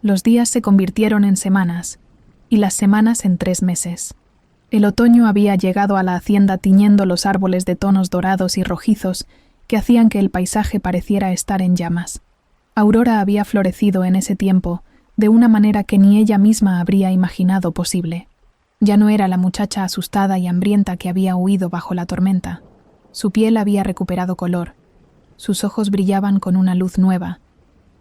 Los días se convirtieron en semanas, y las semanas en 3 meses. El otoño había llegado a la hacienda tiñendo los árboles de tonos dorados y rojizos que hacían que el paisaje pareciera estar en llamas. Aurora había florecido en ese tiempo de una manera que ni ella misma habría imaginado posible. Ya no era la muchacha asustada y hambrienta que había huido bajo la tormenta. Su piel había recuperado color, sus ojos brillaban con una luz nueva,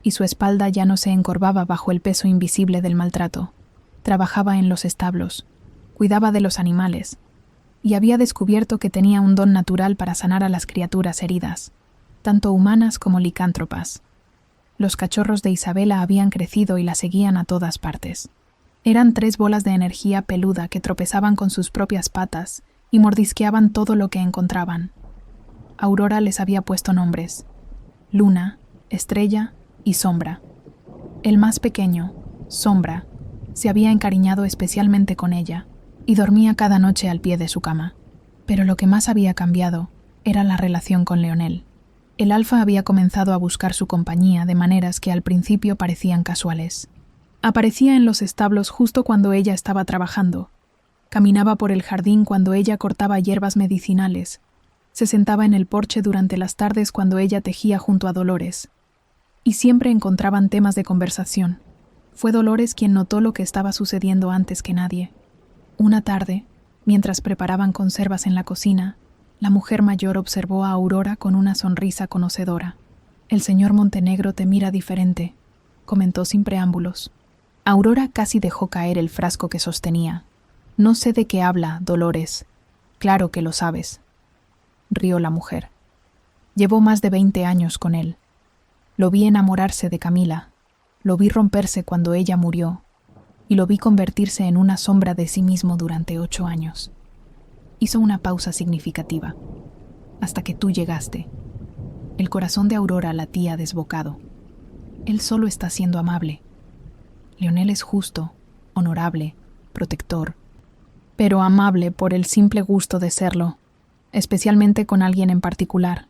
y su espalda ya no se encorvaba bajo el peso invisible del maltrato. Trabajaba en los establos, cuidaba de los animales, y había descubierto que tenía un don natural para sanar a las criaturas heridas, tanto humanas como licántropas. Los cachorros de Isabela habían crecido y la seguían a todas partes. Eran 3 bolas de energía peluda que tropezaban con sus propias patas y mordisqueaban todo lo que encontraban. Aurora les había puesto nombres: Luna, Estrella y Sombra. El más pequeño, Sombra, Se había encariñado especialmente con ella y dormía cada noche al pie de su cama. Pero lo que más había cambiado era la relación con Leonel. El alfa había comenzado a buscar su compañía de maneras que al principio parecían casuales. Aparecía en los establos justo cuando ella estaba trabajando. Caminaba por el jardín cuando ella cortaba hierbas medicinales. Se sentaba en el porche durante las tardes cuando ella tejía junto a Dolores. Y siempre encontraban temas de conversación. Fue Dolores quien notó lo que estaba sucediendo antes que nadie. Una tarde, mientras preparaban conservas en la cocina, la mujer mayor observó a Aurora con una sonrisa conocedora. «El señor Montenegro te mira diferente», comentó sin preámbulos. Aurora casi dejó caer el frasco que sostenía. «No sé de qué habla, Dolores. Claro que lo sabes», rió la mujer. «Llevo más de 20 años con él. Lo vi enamorarse de Camila, lo vi romperse cuando ella murió, y lo vi convertirse en una sombra de sí mismo durante 8 años. Hizo una pausa significativa, hasta que tú llegaste. El corazón de Aurora latía desbocado. Él solo está siendo amable. Leonel es justo, honorable, protector, pero amable por el simple gusto de serlo, especialmente con alguien en particular.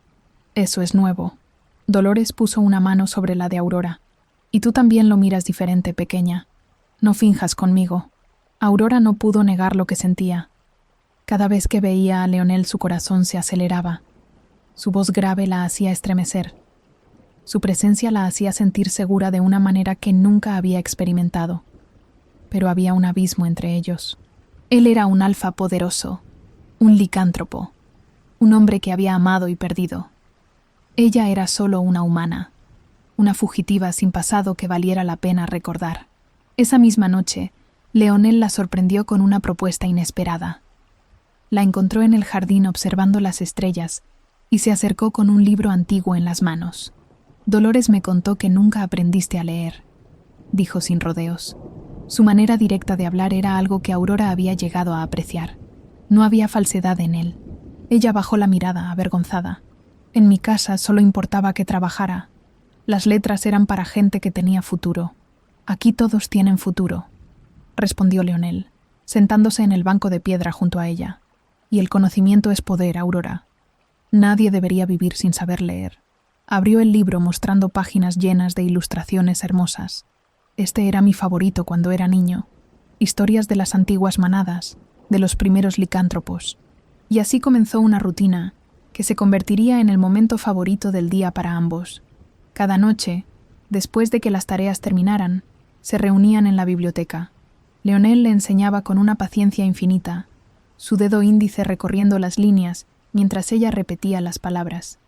Eso es nuevo». Dolores puso una mano sobre la de Aurora. «Y tú también lo miras diferente, pequeña. No finjas conmigo». Aurora no pudo negar lo que sentía. Cada vez que veía a Leonel su corazón se aceleraba. Su voz grave la hacía estremecer. Su presencia la hacía sentir segura de una manera que nunca había experimentado. Pero había un abismo entre ellos. Él era un alfa poderoso, un licántropo, un hombre que había amado y perdido. Ella era solo una humana, una fugitiva sin pasado que valiera la pena recordar. Esa misma noche, Leonel la sorprendió con una propuesta inesperada. La encontró en el jardín observando las estrellas y se acercó con un libro antiguo en las manos. «Dolores me contó que nunca aprendiste a leer», dijo sin rodeos. Su manera directa de hablar era algo que Aurora había llegado a apreciar. No había falsedad en él. Ella bajó la mirada, avergonzada. «En mi casa solo importaba que trabajara. Las letras eran para gente que tenía futuro. Aquí todos tienen futuro», respondió Leonel, sentándose en el banco de piedra junto a ella. «Y el conocimiento es poder, Aurora. Nadie debería vivir sin saber leer». Abrió el libro mostrando páginas llenas de ilustraciones hermosas. «Este era mi favorito cuando era niño. Historias de las antiguas manadas, de los primeros licántropos». Y así comenzó una rutina que se convertiría en el momento favorito del día para ambos. Cada noche, después de que las tareas terminaran, se reunían en la biblioteca. Leonel le enseñaba con una paciencia infinita, su dedo índice recorriendo las líneas mientras ella repetía las palabras.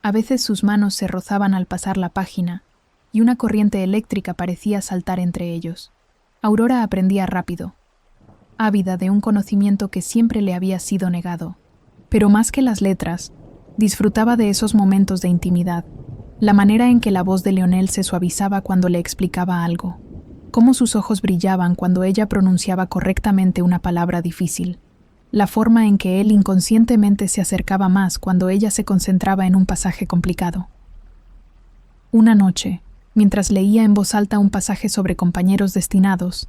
A veces sus manos se rozaban al pasar la página y una corriente eléctrica parecía saltar entre ellos. Aurora aprendía rápido, ávida de un conocimiento que siempre le había sido negado. Pero más que las letras, disfrutaba de esos momentos de intimidad, la manera en que la voz de Leonel se suavizaba cuando le explicaba algo, cómo sus ojos brillaban cuando ella pronunciaba correctamente una palabra difícil, la forma en que él inconscientemente se acercaba más cuando ella se concentraba en un pasaje complicado. Una noche, mientras leía en voz alta un pasaje sobre compañeros destinados,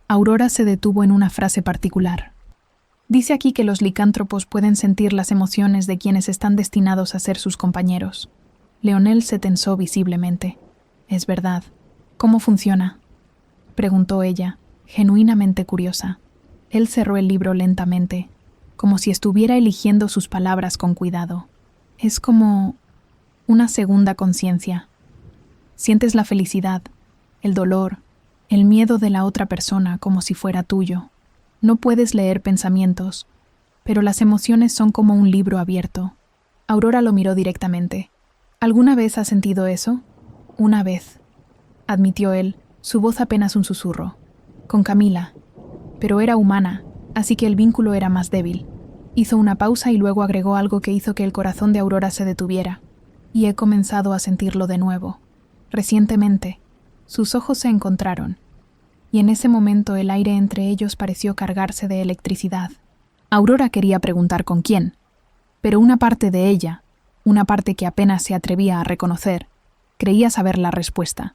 Aurora se detuvo en una frase particular. Dice aquí que los licántropos pueden sentir las emociones de quienes están destinados a ser sus compañeros. Leonel se tensó visiblemente. «Es verdad. ¿Cómo funciona?», preguntó ella, genuinamente curiosa. Él cerró el libro lentamente, como si estuviera eligiendo sus palabras con cuidado. «Es como una segunda conciencia. Sientes la felicidad, el dolor, el miedo de la otra persona como si fuera tuyo. No puedes leer pensamientos, pero las emociones son como un libro abierto». Aurora lo miró directamente. «¿Alguna vez has sentido eso?». «Una vez», admitió él, su voz apenas un susurro. «Con Camila. Pero era humana, así que el vínculo era más débil». Hizo una pausa y luego agregó algo que hizo que el corazón de Aurora se detuviera. «Y he comenzado a sentirlo de nuevo. Recientemente». Sus ojos se encontraron, y en ese momento el aire entre ellos pareció cargarse de electricidad. Aurora quería preguntar con quién, pero una parte de ella, una parte que apenas se atrevía a reconocer, creía saber la respuesta.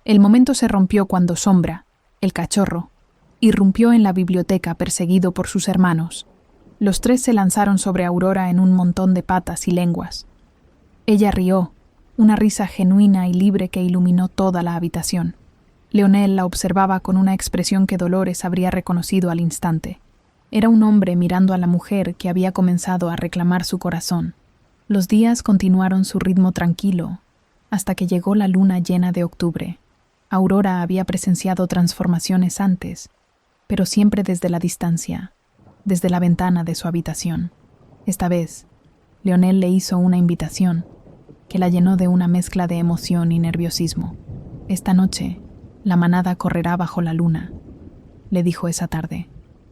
El momento se rompió cuando Sombra, el cachorro, irrumpió en la biblioteca perseguido por sus hermanos. Los tres se lanzaron sobre Aurora en un montón de patas y lenguas. Ella rió, una risa genuina y libre que iluminó toda la habitación. Leonel la observaba con una expresión que Dolores habría reconocido al instante. Era un hombre mirando a la mujer que había comenzado a reclamar su corazón. Los días continuaron su ritmo tranquilo, hasta que llegó la luna llena de octubre. Aurora había presenciado transformaciones antes, pero siempre desde la distancia, desde la ventana de su habitación. Esta vez, Leonel le hizo una invitación que la llenó de una mezcla de emoción y nerviosismo. «Esta noche, la manada correrá bajo la luna», le dijo esa tarde.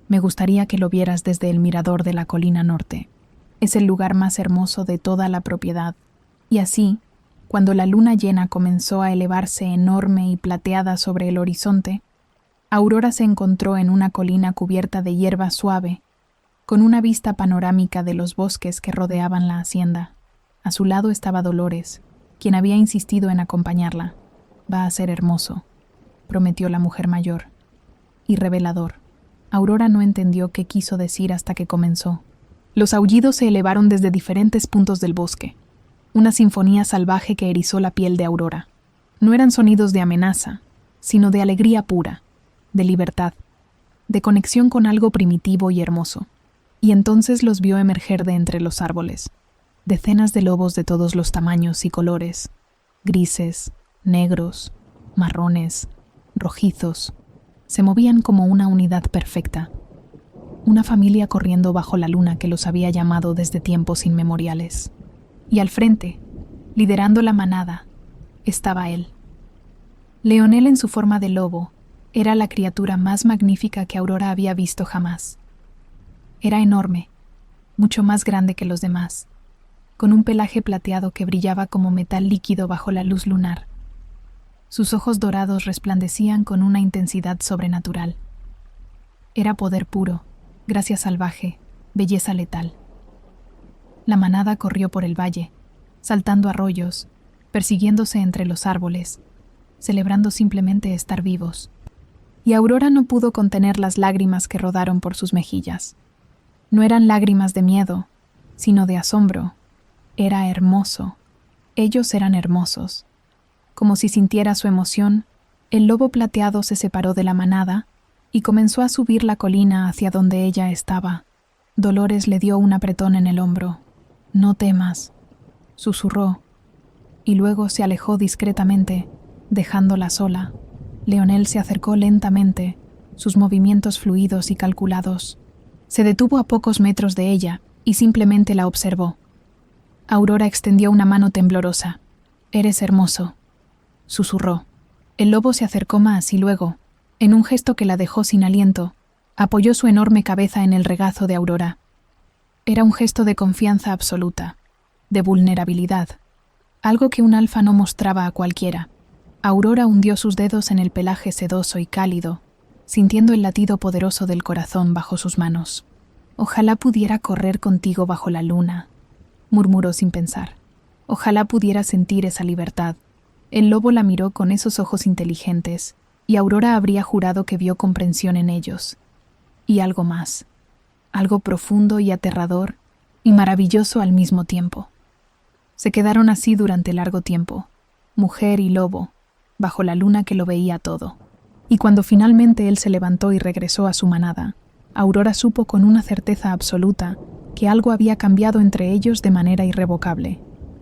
«Me gustaría que lo vieras desde el mirador de la colina norte. Es el lugar más hermoso de toda la propiedad». Y así, cuando la luna llena comenzó a elevarse enorme y plateada sobre el horizonte, Aurora se encontró en una colina cubierta de hierba suave, con una vista panorámica de los bosques que rodeaban la hacienda. A su lado estaba Dolores, quien había insistido en acompañarla. «Va a ser hermoso», prometió la mujer mayor. Y revelador. Aurora no entendió qué quiso decir hasta que comenzó. Los aullidos se elevaron desde diferentes puntos del bosque. Una sinfonía salvaje que erizó la piel de Aurora. No eran sonidos de amenaza, sino de alegría pura, de libertad, de conexión con algo primitivo y hermoso. Y entonces los vio emerger de entre los árboles. Decenas de lobos de todos los tamaños y colores, grises, negros, marrones, rojizos, se movían como una unidad perfecta. Una familia corriendo bajo la luna que los había llamado desde tiempos inmemoriales. Y al frente, liderando la manada, estaba él. Leonel en su forma de lobo era la criatura más magnífica que Aurora había visto jamás. Era enorme, mucho más grande que los demás, con un pelaje plateado que brillaba como metal líquido bajo la luz lunar. Sus ojos dorados resplandecían con una intensidad sobrenatural. Era poder puro, gracia salvaje, belleza letal. La manada corrió por el valle, saltando arroyos, persiguiéndose entre los árboles, celebrando simplemente estar vivos. Y Aurora no pudo contener las lágrimas que rodaron por sus mejillas. No eran lágrimas de miedo, sino de asombro. Era hermoso. Ellos eran hermosos. Como si sintiera su emoción, el lobo plateado se separó de la manada y comenzó a subir la colina hacia donde ella estaba. Dolores le dio un apretón en el hombro. «No temas», susurró, y luego se alejó discretamente, dejándola sola. Leonel se acercó lentamente, sus movimientos fluidos y calculados. Se detuvo a pocos metros de ella y simplemente la observó. Aurora extendió una mano temblorosa. «Eres hermoso», susurró. El lobo se acercó más y luego, en un gesto que la dejó sin aliento, apoyó su enorme cabeza en el regazo de Aurora. Era un gesto de confianza absoluta, de vulnerabilidad, algo que un alfa no mostraba a cualquiera. Aurora hundió sus dedos en el pelaje sedoso y cálido, sintiendo el latido poderoso del corazón bajo sus manos. «Ojalá pudiera correr contigo bajo la luna», murmuró sin pensar. «Ojalá pudiera sentir esa libertad». El lobo la miró con esos ojos inteligentes, y Aurora habría jurado que vio comprensión en ellos. Y algo más, algo profundo y aterrador, y maravilloso al mismo tiempo. Se quedaron así durante largo tiempo, mujer y lobo, bajo la luna que lo veía todo. Y cuando finalmente él se levantó y regresó a su manada, Aurora supo con una certeza absoluta que algo había cambiado entre ellos de manera irrevocable.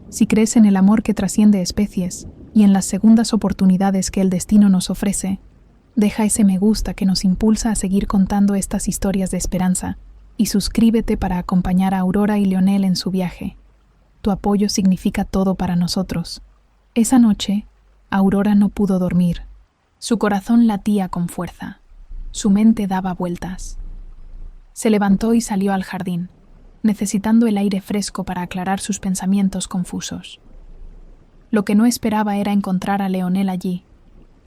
Si crees en el amor que trasciende especies y en las segundas oportunidades que el destino nos ofrece, deja ese me gusta que nos impulsa a seguir contando estas historias de esperanza y suscríbete para acompañar a Aurora y Leonel en su viaje. Tu apoyo significa todo para nosotros. Esa noche, Aurora no pudo dormir. Su corazón latía con fuerza. Su mente daba vueltas. Se levantó y salió al jardín, necesitando el aire fresco para aclarar sus pensamientos confusos. Lo que no esperaba era encontrar a Leonel allí,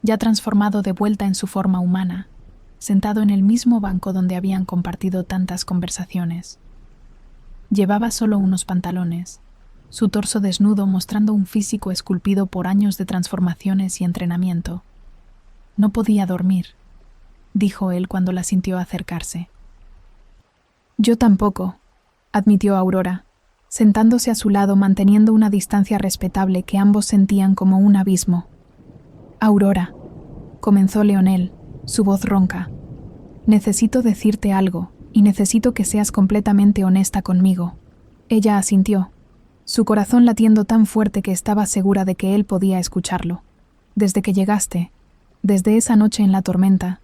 ya transformado de vuelta en su forma humana, sentado en el mismo banco donde habían compartido tantas conversaciones. Llevaba solo unos pantalones, su torso desnudo mostrando un físico esculpido por años de transformaciones y entrenamiento. No podía dormir. dijo él cuando la sintió acercarse. Yo tampoco, admitió Aurora, sentándose a su lado manteniendo una distancia respetable que ambos sentían como un abismo. Aurora, comenzó Leonel, su voz ronca. Necesito decirte algo, y necesito que seas completamente honesta conmigo. Ella asintió, su corazón latiendo tan fuerte que estaba segura de que él podía escucharlo. Desde que llegaste, desde esa noche en la tormenta,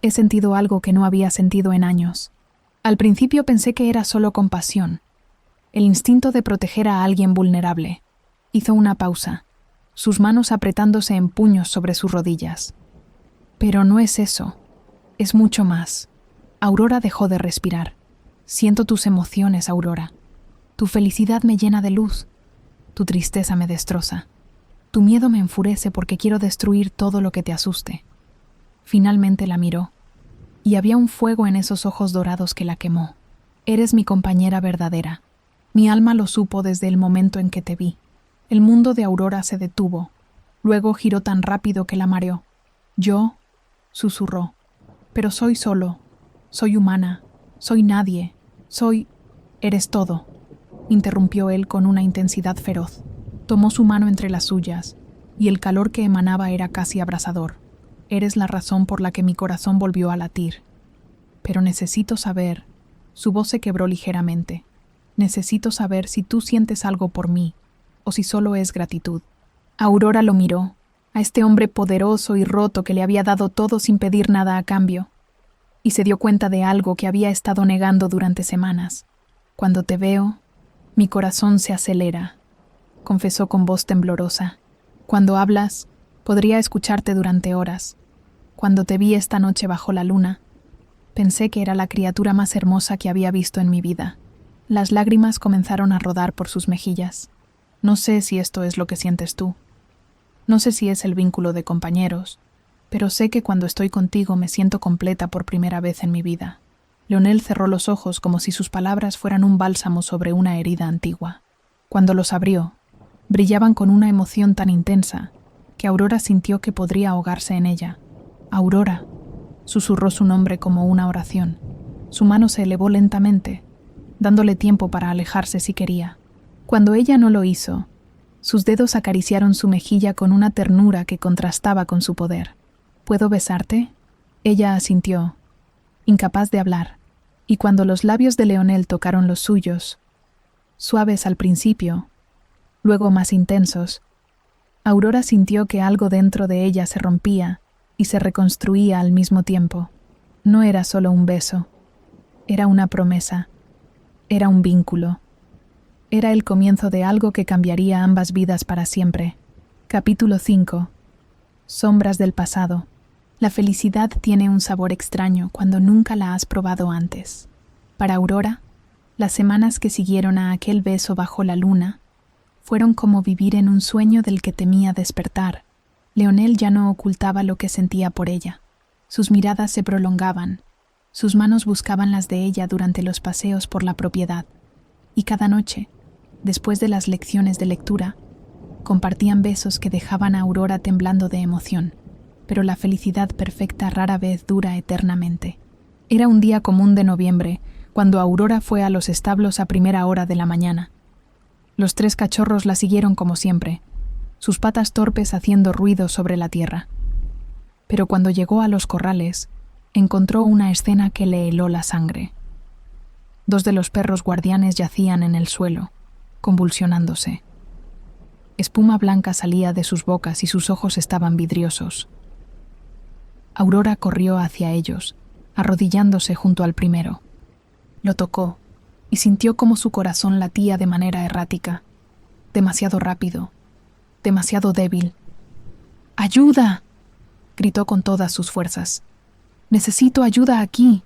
he sentido algo que no había sentido en años. Al principio pensé que era solo compasión, el instinto de proteger a alguien vulnerable. Hizo una pausa, sus manos apretándose en puños sobre sus rodillas. Pero no es eso, es mucho más. Aurora dejó de respirar. Siento tus emociones, Aurora. Tu felicidad me llena de luz, tu tristeza me destroza. Tu miedo me enfurece porque quiero destruir todo lo que te asuste. Finalmente la miró, y había un fuego en esos ojos dorados que la quemó. Eres mi compañera verdadera. Mi alma lo supo desde el momento en que te vi. El mundo de Aurora se detuvo, luego giró tan rápido que la mareó. Yo, susurró, pero soy solo, soy humana, soy nadie, soy... Eres todo, interrumpió él con una intensidad feroz. Tomó su mano entre las suyas, y el calor que emanaba era casi abrasador. Eres la razón por la que mi corazón volvió a latir. Pero necesito saber... Su voz se quebró ligeramente. Necesito saber si tú sientes algo por mí, o si solo es gratitud. Aurora lo miró, a este hombre poderoso y roto que le había dado todo sin pedir nada a cambio, y se dio cuenta de algo que había estado negando durante semanas. Cuando te veo, mi corazón se acelera, confesó con voz temblorosa. Cuando hablas, podría escucharte durante horas. Cuando te vi esta noche bajo la luna, pensé que era la criatura más hermosa que había visto en mi vida. Las lágrimas comenzaron a rodar por sus mejillas. No sé si esto es lo que sientes tú. No sé si es el vínculo de compañeros, pero sé que cuando estoy contigo me siento completa por primera vez en mi vida. Leonel cerró los ojos como si sus palabras fueran un bálsamo sobre una herida antigua. Cuando los abrió, brillaban con una emoción tan intensa que Aurora sintió que podría ahogarse en ella. Aurora, susurró su nombre como una oración. Su mano se elevó lentamente, dándole tiempo para alejarse si quería. Cuando ella no lo hizo, sus dedos acariciaron su mejilla con una ternura que contrastaba con su poder. ¿Puedo besarte? Ella asintió, incapaz de hablar, y cuando los labios de Leonel tocaron los suyos, suaves al principio, luego más intensos, Aurora sintió que algo dentro de ella se rompía y se reconstruía al mismo tiempo. No era solo un beso, era una promesa, era un vínculo. Era el comienzo de algo que cambiaría ambas vidas para siempre. Capítulo 5. Sombras del pasado. La felicidad tiene un sabor extraño cuando nunca la has probado antes. Para Aurora, las semanas que siguieron a aquel beso bajo la luna fueron como vivir en un sueño del que temía despertar. Leonel ya no ocultaba lo que sentía por ella. Sus miradas se prolongaban, sus manos buscaban las de ella durante los paseos por la propiedad, y cada noche, después de las lecciones de lectura, compartían besos que dejaban a Aurora temblando de emoción. Pero la felicidad perfecta rara vez dura eternamente. Era un día común de noviembre, cuando Aurora fue a los establos a primera hora de la mañana. Los 3 cachorros la siguieron como siempre, sus patas torpes haciendo ruido sobre la tierra. Pero cuando llegó a los corrales, encontró una escena que le heló la sangre. 2 de los perros guardianes yacían en el suelo, convulsionándose. Espuma blanca salía de sus bocas y sus ojos estaban vidriosos. Aurora corrió hacia ellos, arrodillándose junto al primero. Lo tocó y sintió cómo su corazón latía de manera errática, demasiado rápido, demasiado débil. ¡Ayuda!, gritó con todas sus fuerzas. ¡Necesito ayuda aquí!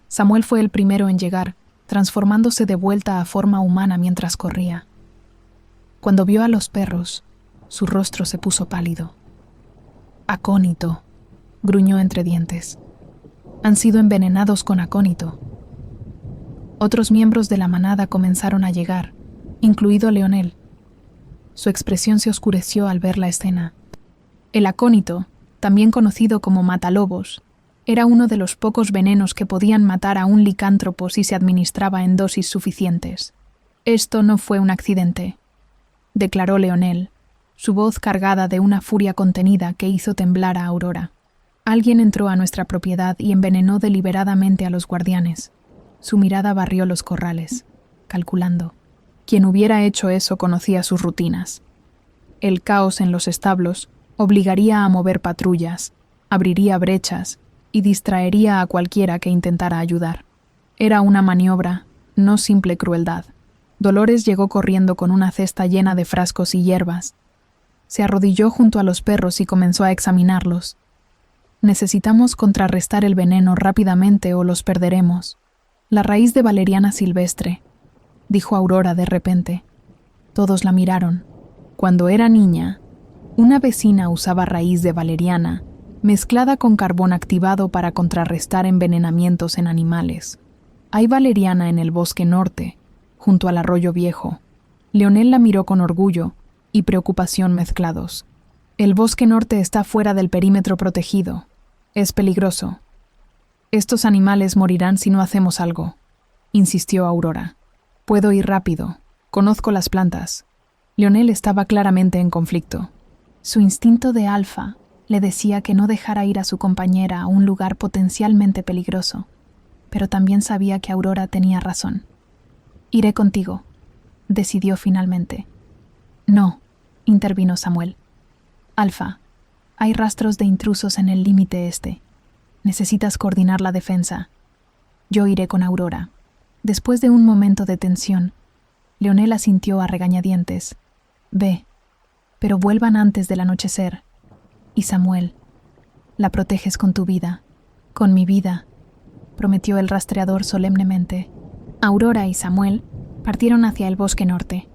Samuel fue el primero en llegar, transformándose de vuelta a forma humana mientras corría. Cuando vio a los perros, su rostro se puso pálido. Acónito, gruñó entre dientes. Han sido envenenados con acónito. Otros miembros de la manada comenzaron a llegar, incluido Leonel. Su expresión se oscureció al ver la escena. El acónito, también conocido como matalobos, Era uno de los pocos venenos que podían matar a un licántropo si se administraba en dosis suficientes. Esto no fue un accidente, declaró Leonel, su voz cargada de una furia contenida que hizo temblar a Aurora. Alguien entró a nuestra propiedad y envenenó deliberadamente a los guardianes. Su mirada barrió los corrales, calculando. Quien hubiera hecho eso conocía sus rutinas. El caos en los establos obligaría a mover patrullas, abriría brechas y distraería a cualquiera que intentara ayudar. Era una maniobra, no simple crueldad. Dolores llegó corriendo con una cesta llena de frascos y hierbas. Se arrodilló junto a los perros y comenzó a examinarlos. Necesitamos contrarrestar el veneno rápidamente o los perderemos. La raíz de valeriana silvestre, dijo Aurora de repente. Todos la miraron. Cuando era niña, una vecina usaba raíz de valeriana, mezclada con carbón activado para contrarrestar envenenamientos en animales. Hay valeriana en el bosque norte, junto al arroyo viejo. Leonel la miró con orgullo y preocupación mezclados. El bosque norte está fuera del perímetro protegido. Es peligroso. Estos animales morirán si no hacemos algo, insistió Aurora. Puedo ir rápido. Conozco las plantas. Leonel estaba claramente en conflicto. Su instinto de alfa le decía que no dejara ir a su compañera a un lugar potencialmente peligroso, pero también sabía que Aurora tenía razón. Iré contigo, decidió finalmente. No, intervino Samuel. Alfa, hay rastros de intrusos en el límite este. Necesitas coordinar la defensa. Yo iré con Aurora. Después de un momento de tensión, Leonel asintió a regañadientes. Ve, pero vuelvan antes del anochecer. Y Samuel, la proteges con tu vida, con mi vida, prometió el rastreador solemnemente. Aurora y Samuel partieron hacia el bosque norte.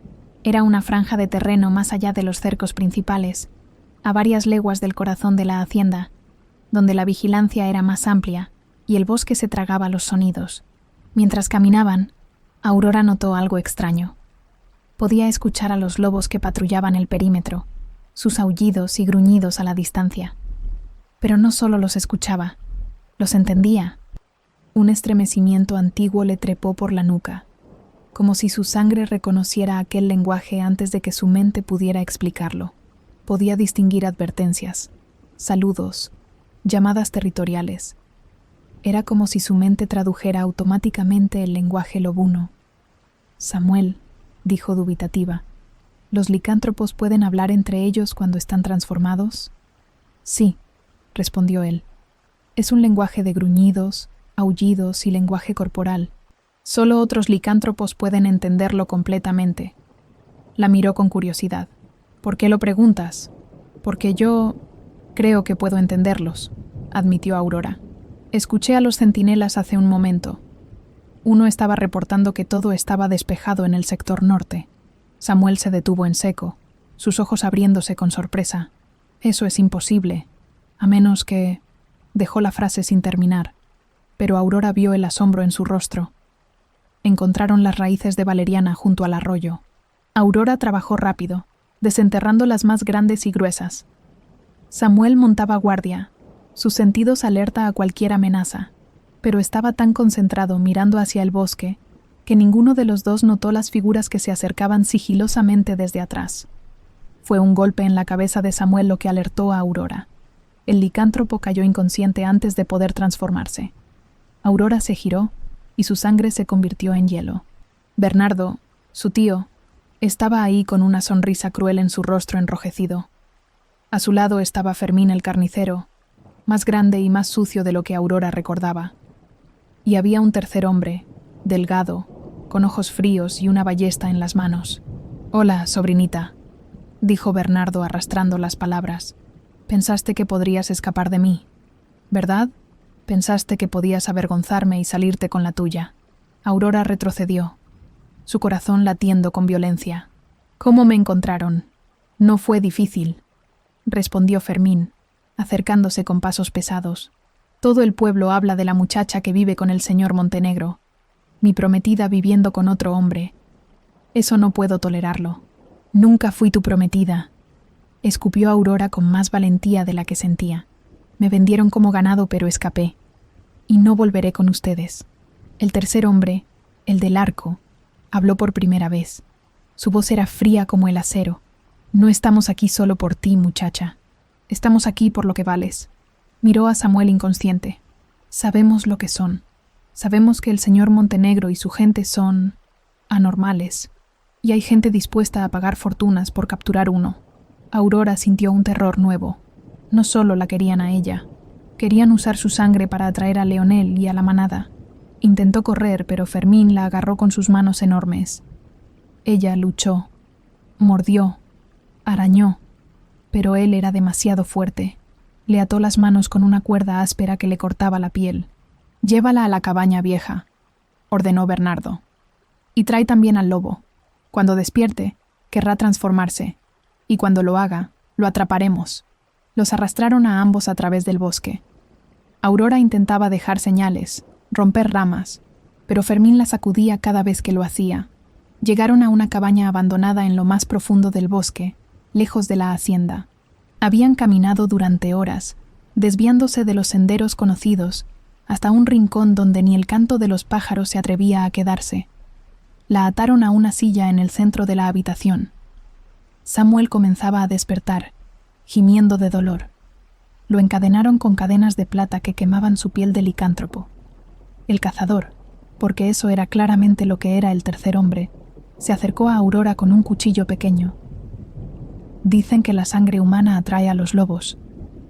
Era una franja de terreno más allá de los cercos principales, a varias leguas del corazón de la hacienda, donde la vigilancia era más amplia y el bosque se tragaba los sonidos. Mientras caminaban, Aurora notó algo extraño. Podía escuchar a los lobos que patrullaban el perímetro, sus aullidos y gruñidos a la distancia. Pero no solo los escuchaba, los entendía. Un estremecimiento antiguo le trepó por la nuca, como si su sangre reconociera aquel lenguaje antes de que su mente pudiera explicarlo. Podía distinguir advertencias, saludos, llamadas territoriales. Era como si su mente tradujera automáticamente el lenguaje lobuno. Samuel, dijo dubitativa, ¿los licántropos pueden hablar entre ellos cuando están transformados? Sí, respondió él. Es un lenguaje de gruñidos, aullidos y lenguaje corporal. Solo otros licántropos pueden entenderlo completamente. La miró con curiosidad. ¿Por qué lo preguntas? Porque yo creo que puedo entenderlos, admitió Aurora. Escuché a los centinelas hace un momento. Uno estaba reportando que todo estaba despejado en el sector norte. Samuel se detuvo en seco, sus ojos abriéndose con sorpresa. Eso es imposible, a menos que... Dejó la frase sin terminar, pero Aurora vio el asombro en su rostro. Encontraron las raíces de valeriana junto al arroyo. Aurora trabajó rápido, desenterrando las más grandes y gruesas. Samuel montaba guardia, sus sentidos alerta a cualquier amenaza, pero estaba tan concentrado mirando hacia el bosque que ninguno de los dos notó las figuras que se acercaban sigilosamente desde atrás. Fue un golpe en la cabeza de Samuel lo que alertó a Aurora. El licántropo cayó inconsciente antes de poder transformarse. Aurora se giró y su sangre se convirtió en hielo. Bernardo, su tío, estaba ahí con una sonrisa cruel en su rostro enrojecido. A su lado estaba Fermín el carnicero, más grande y más sucio de lo que Aurora recordaba. Y había un tercer hombre, delgado, con ojos fríos y una ballesta en las manos. «Hola, sobrinita», dijo Bernardo arrastrando las palabras. «Pensaste que podrías escapar de mí, ¿verdad? Pensaste que podías avergonzarme y salirte con la tuya». Aurora retrocedió, su corazón latiendo con violencia. «¿Cómo me encontraron?» «No fue difícil», respondió Fermín, acercándose con pasos pesados. «Todo el pueblo habla de la muchacha que vive con el señor Montenegro. Mi prometida viviendo con otro hombre. Eso no puedo tolerarlo. Nunca fui tu prometida», escupió Aurora con más valentía de la que sentía. Me vendieron como ganado, pero escapé. Y no volveré con ustedes. El tercer hombre, el del arco, habló por primera vez. Su voz era fría como el acero. No estamos aquí solo por ti, muchacha. Estamos aquí por lo que vales. Miró a Samuel inconsciente. Sabemos lo que son. Sabemos que el señor Montenegro y su gente son anormales. Y hay gente dispuesta a pagar fortunas por capturar uno. Aurora sintió un terror nuevo. No solo la querían a ella. Querían usar su sangre para atraer a Leonel y a la manada. Intentó correr, pero Fermín la agarró con sus manos enormes. Ella luchó, mordió, arañó, pero él era demasiado fuerte. Le ató las manos con una cuerda áspera que le cortaba la piel. «Llévala a la cabaña vieja», ordenó Bernardo. «Y trae también al lobo. Cuando despierte, querrá transformarse, y cuando lo haga, lo atraparemos». Los arrastraron a ambos a través del bosque. Aurora intentaba dejar señales, romper ramas, pero Fermín la sacudía cada vez que lo hacía. Llegaron a una cabaña abandonada en lo más profundo del bosque, lejos de la hacienda. Habían caminado durante horas, desviándose de los senderos conocidos, hasta un rincón donde ni el canto de los pájaros se atrevía a quedarse. La ataron a una silla en el centro de la habitación. Samuel comenzaba a despertar, gimiendo de dolor. Lo encadenaron con cadenas de plata que quemaban su piel de licántropo. El cazador, porque eso era claramente lo que era el tercer hombre, se acercó a Aurora con un cuchillo pequeño. «Dicen que la sangre humana atrae a los lobos»,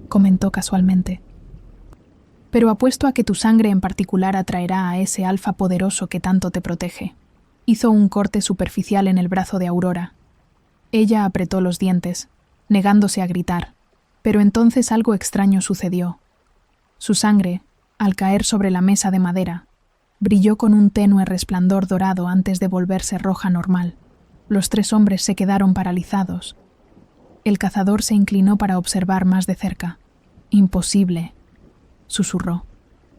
comentó casualmente. «Pero apuesto a que tu sangre en particular atraerá a ese alfa poderoso que tanto te protege». Hizo un corte superficial en el brazo de Aurora. Ella apretó los dientes, negándose a gritar, pero entonces algo extraño sucedió. Su sangre, al caer sobre la mesa de madera, brilló con un tenue resplandor dorado antes de volverse roja normal. Los tres hombres se quedaron paralizados. El cazador se inclinó para observar más de cerca. «Imposible», susurró.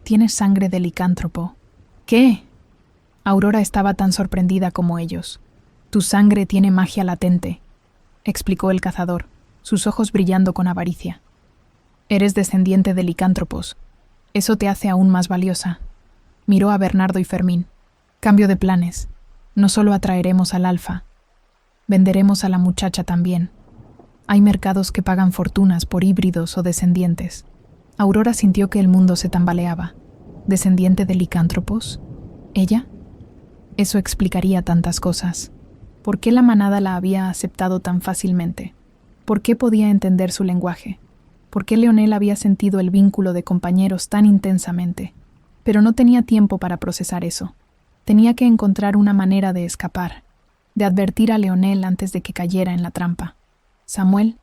«Tienes sangre de licántropo». «¿Qué?» Aurora estaba tan sorprendida como ellos. «Tu sangre tiene magia latente», explicó el cazador, sus ojos brillando con avaricia. «Eres descendiente de licántropos. Eso te hace aún más valiosa». Miró a Bernardo y Fermín. «Cambio de planes. No solo atraeremos al alfa. Venderemos a la muchacha también. Hay mercados que pagan fortunas por híbridos o descendientes». Aurora sintió que el mundo se tambaleaba. ¿Descendiente de licántropos? ¿Ella? Eso explicaría tantas cosas. ¿Por qué la manada la había aceptado tan fácilmente? ¿Por qué podía entender su lenguaje? ¿Por qué Leonel había sentido el vínculo de compañeros tan intensamente? Pero no tenía tiempo para procesar eso. Tenía que encontrar una manera de escapar, de advertir a Leonel antes de que cayera en la trampa. Samuel,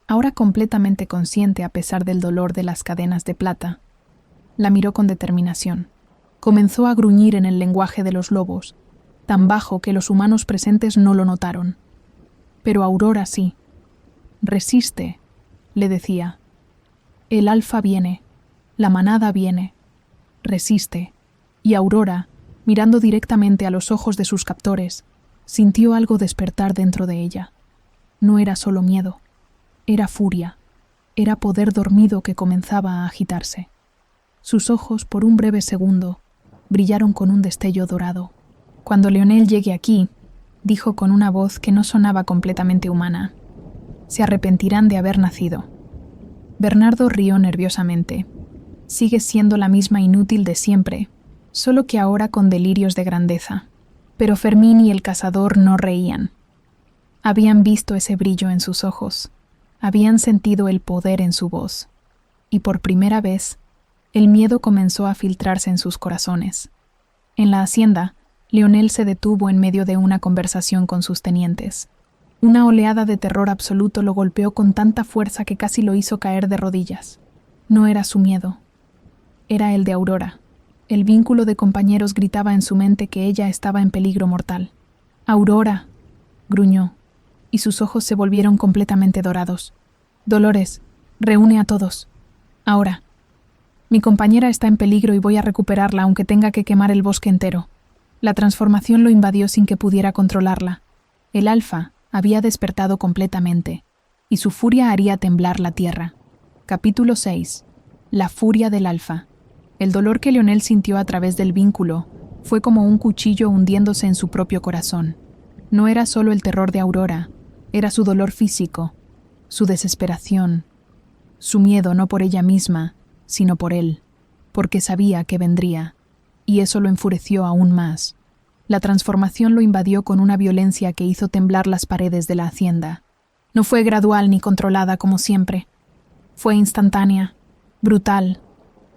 ahora completamente consciente a pesar del dolor de las cadenas de plata, la miró con determinación. Comenzó a gruñir en el lenguaje de los lobos, tan bajo que los humanos presentes no lo notaron. Pero Aurora sí. «Resiste», le decía. «El alfa viene, la manada viene. Resiste». Y Aurora, mirando directamente a los ojos de sus captores, sintió algo despertar dentro de ella. No era solo miedo, era furia, era poder dormido que comenzaba a agitarse. Sus ojos, por un breve segundo, brillaron con un destello dorado. «Cuando Leonel llegue aquí», dijo con una voz que no sonaba completamente humana, «se arrepentirán de haber nacido». Bernardo rió nerviosamente. «Sigues siendo la misma inútil de siempre, solo que ahora con delirios de grandeza». Pero Fermín y el cazador no reían. Habían visto ese brillo en sus ojos, habían sentido el poder en su voz, y por primera vez, el miedo comenzó a filtrarse en sus corazones. En la hacienda, Leonel se detuvo en medio de una conversación con sus tenientes. Una oleada de terror absoluto lo golpeó con tanta fuerza que casi lo hizo caer de rodillas. No era su miedo, era el de Aurora. El vínculo de compañeros gritaba en su mente que ella estaba en peligro mortal. «Aurora», gruñó, y sus ojos se volvieron completamente dorados. «Dolores, reúne a todos. Ahora. Mi compañera está en peligro y voy a recuperarla aunque tenga que quemar el bosque entero». La transformación lo invadió sin que pudiera controlarla. El alfa había despertado completamente, y su furia haría temblar la tierra. Capítulo 6. La furia del alfa. El dolor que Leonel sintió a través del vínculo fue como un cuchillo hundiéndose en su propio corazón. No era solo el terror de Aurora, era su dolor físico, su desesperación, su miedo no por ella misma, sino por él, porque sabía que vendría, y eso lo enfureció aún más. La transformación lo invadió con una violencia que hizo temblar las paredes de la hacienda. No fue gradual ni controlada como siempre. Fue instantánea, brutal,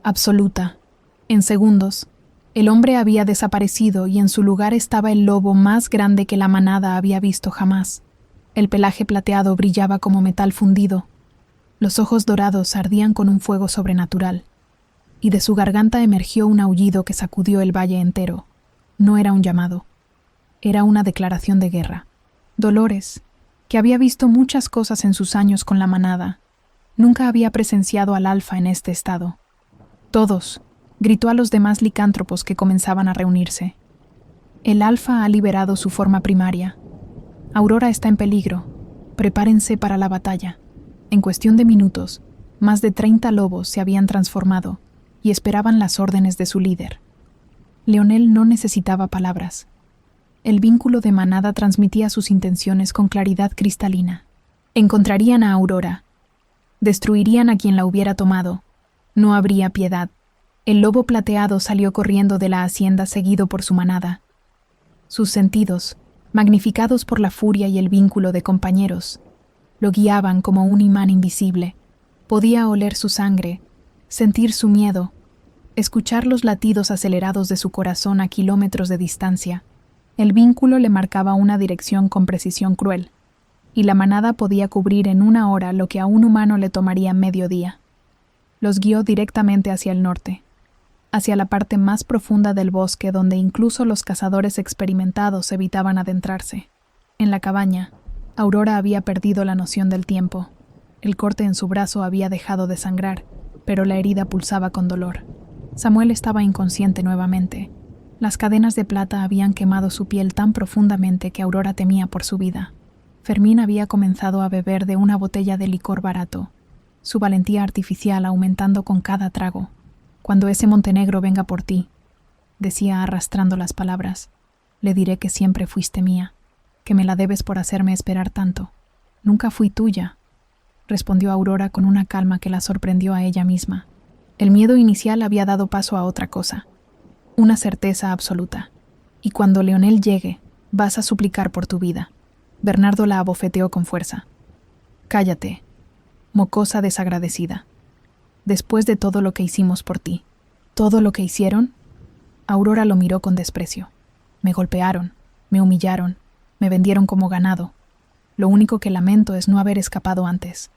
absoluta. En segundos, el hombre había desaparecido y en su lugar estaba el lobo más grande que la manada había visto jamás. El pelaje plateado brillaba como metal fundido. Los ojos dorados ardían con un fuego sobrenatural. Y de su garganta emergió un aullido que sacudió el valle entero. No era un llamado. Era una declaración de guerra. Dolores, que había visto muchas cosas en sus años con la manada, nunca había presenciado al alfa en este estado. Todos, gritó a los demás licántropos que comenzaban a reunirse. El alfa ha liberado su forma primaria. Aurora está en peligro. Prepárense para la batalla. En cuestión de minutos, más de 30 lobos se habían transformado y esperaban las órdenes de su líder. Leonel no necesitaba palabras. El vínculo de manada transmitía sus intenciones con claridad cristalina. Encontrarían a Aurora. Destruirían a quien la hubiera tomado. No habría piedad. El lobo plateado salió corriendo de la hacienda seguido por su manada. Sus sentidos, magnificados por la furia y el vínculo de compañeros, lo guiaban como un imán invisible. Podía oler su sangre, sentir su miedo, escuchar los latidos acelerados de su corazón a kilómetros de distancia. El vínculo le marcaba una dirección con precisión cruel, y la manada podía cubrir en 1 hora lo que a un humano le tomaría medio día. Los guió directamente hacia el norte, hacia la parte más profunda del bosque donde incluso los cazadores experimentados evitaban adentrarse. En la cabaña, Aurora había perdido la noción del tiempo. El corte en su brazo había dejado de sangrar, pero la herida pulsaba con dolor. Samuel estaba inconsciente nuevamente. Las cadenas de plata habían quemado su piel tan profundamente que Aurora temía por su vida. Fermín había comenzado a beber de una botella de licor barato, su valentía artificial aumentando con cada trago. «Cuando ese Montenegro venga por ti», decía arrastrando las palabras, «le diré que siempre fuiste mía, que me la debes por hacerme esperar tanto». «Nunca fui tuya», respondió Aurora con una calma que la sorprendió a ella misma. El miedo inicial había dado paso a otra cosa, una certeza absoluta. «Y cuando Leonel llegue, vas a suplicar por tu vida». Bernardo la abofeteó con fuerza. «Cállate, mocosa desagradecida. Después de todo lo que hicimos por ti». «¿Todo lo que hicieron?» Aurora lo miró con desprecio. «Me golpearon, me humillaron, me vendieron como ganado. Lo único que lamento es no haber escapado antes».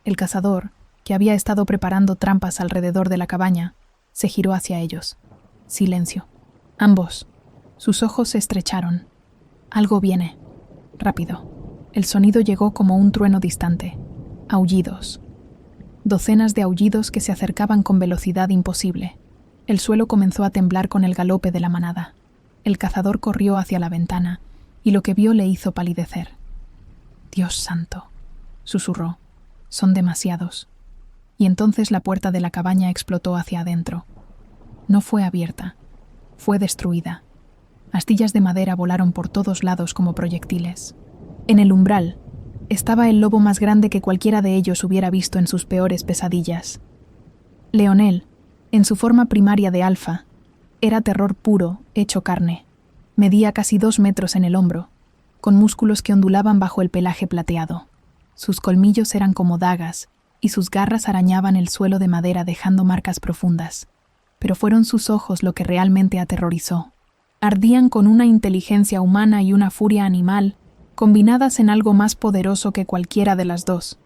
El cazador, que había estado preparando trampas alrededor de la cabaña, se giró hacia ellos. Silencio. Ambos. Sus ojos se estrecharon. «Algo viene. Rápido». El sonido llegó como un trueno distante. Aullidos. Docenas de aullidos que se acercaban con velocidad imposible. El suelo comenzó a temblar con el galope de la manada. El cazador corrió hacia la ventana, y lo que vio le hizo palidecer. «Dios santo», susurró, «son demasiados». Y entonces la puerta de la cabaña explotó hacia adentro. No fue abierta, fue destruida. Astillas de madera volaron por todos lados como proyectiles. En el umbral estaba el lobo más grande que cualquiera de ellos hubiera visto en sus peores pesadillas. Leonel, en su forma primaria de alfa, era terror puro, hecho carne. Medía casi 2 metros en el hombro, con músculos que ondulaban bajo el pelaje plateado. Sus colmillos eran como dagas, y sus garras arañaban el suelo de madera dejando marcas profundas. Pero fueron sus ojos lo que realmente aterrorizó. Ardían con una inteligencia humana y una furia animal, combinadas en algo más poderoso que cualquiera de las dos.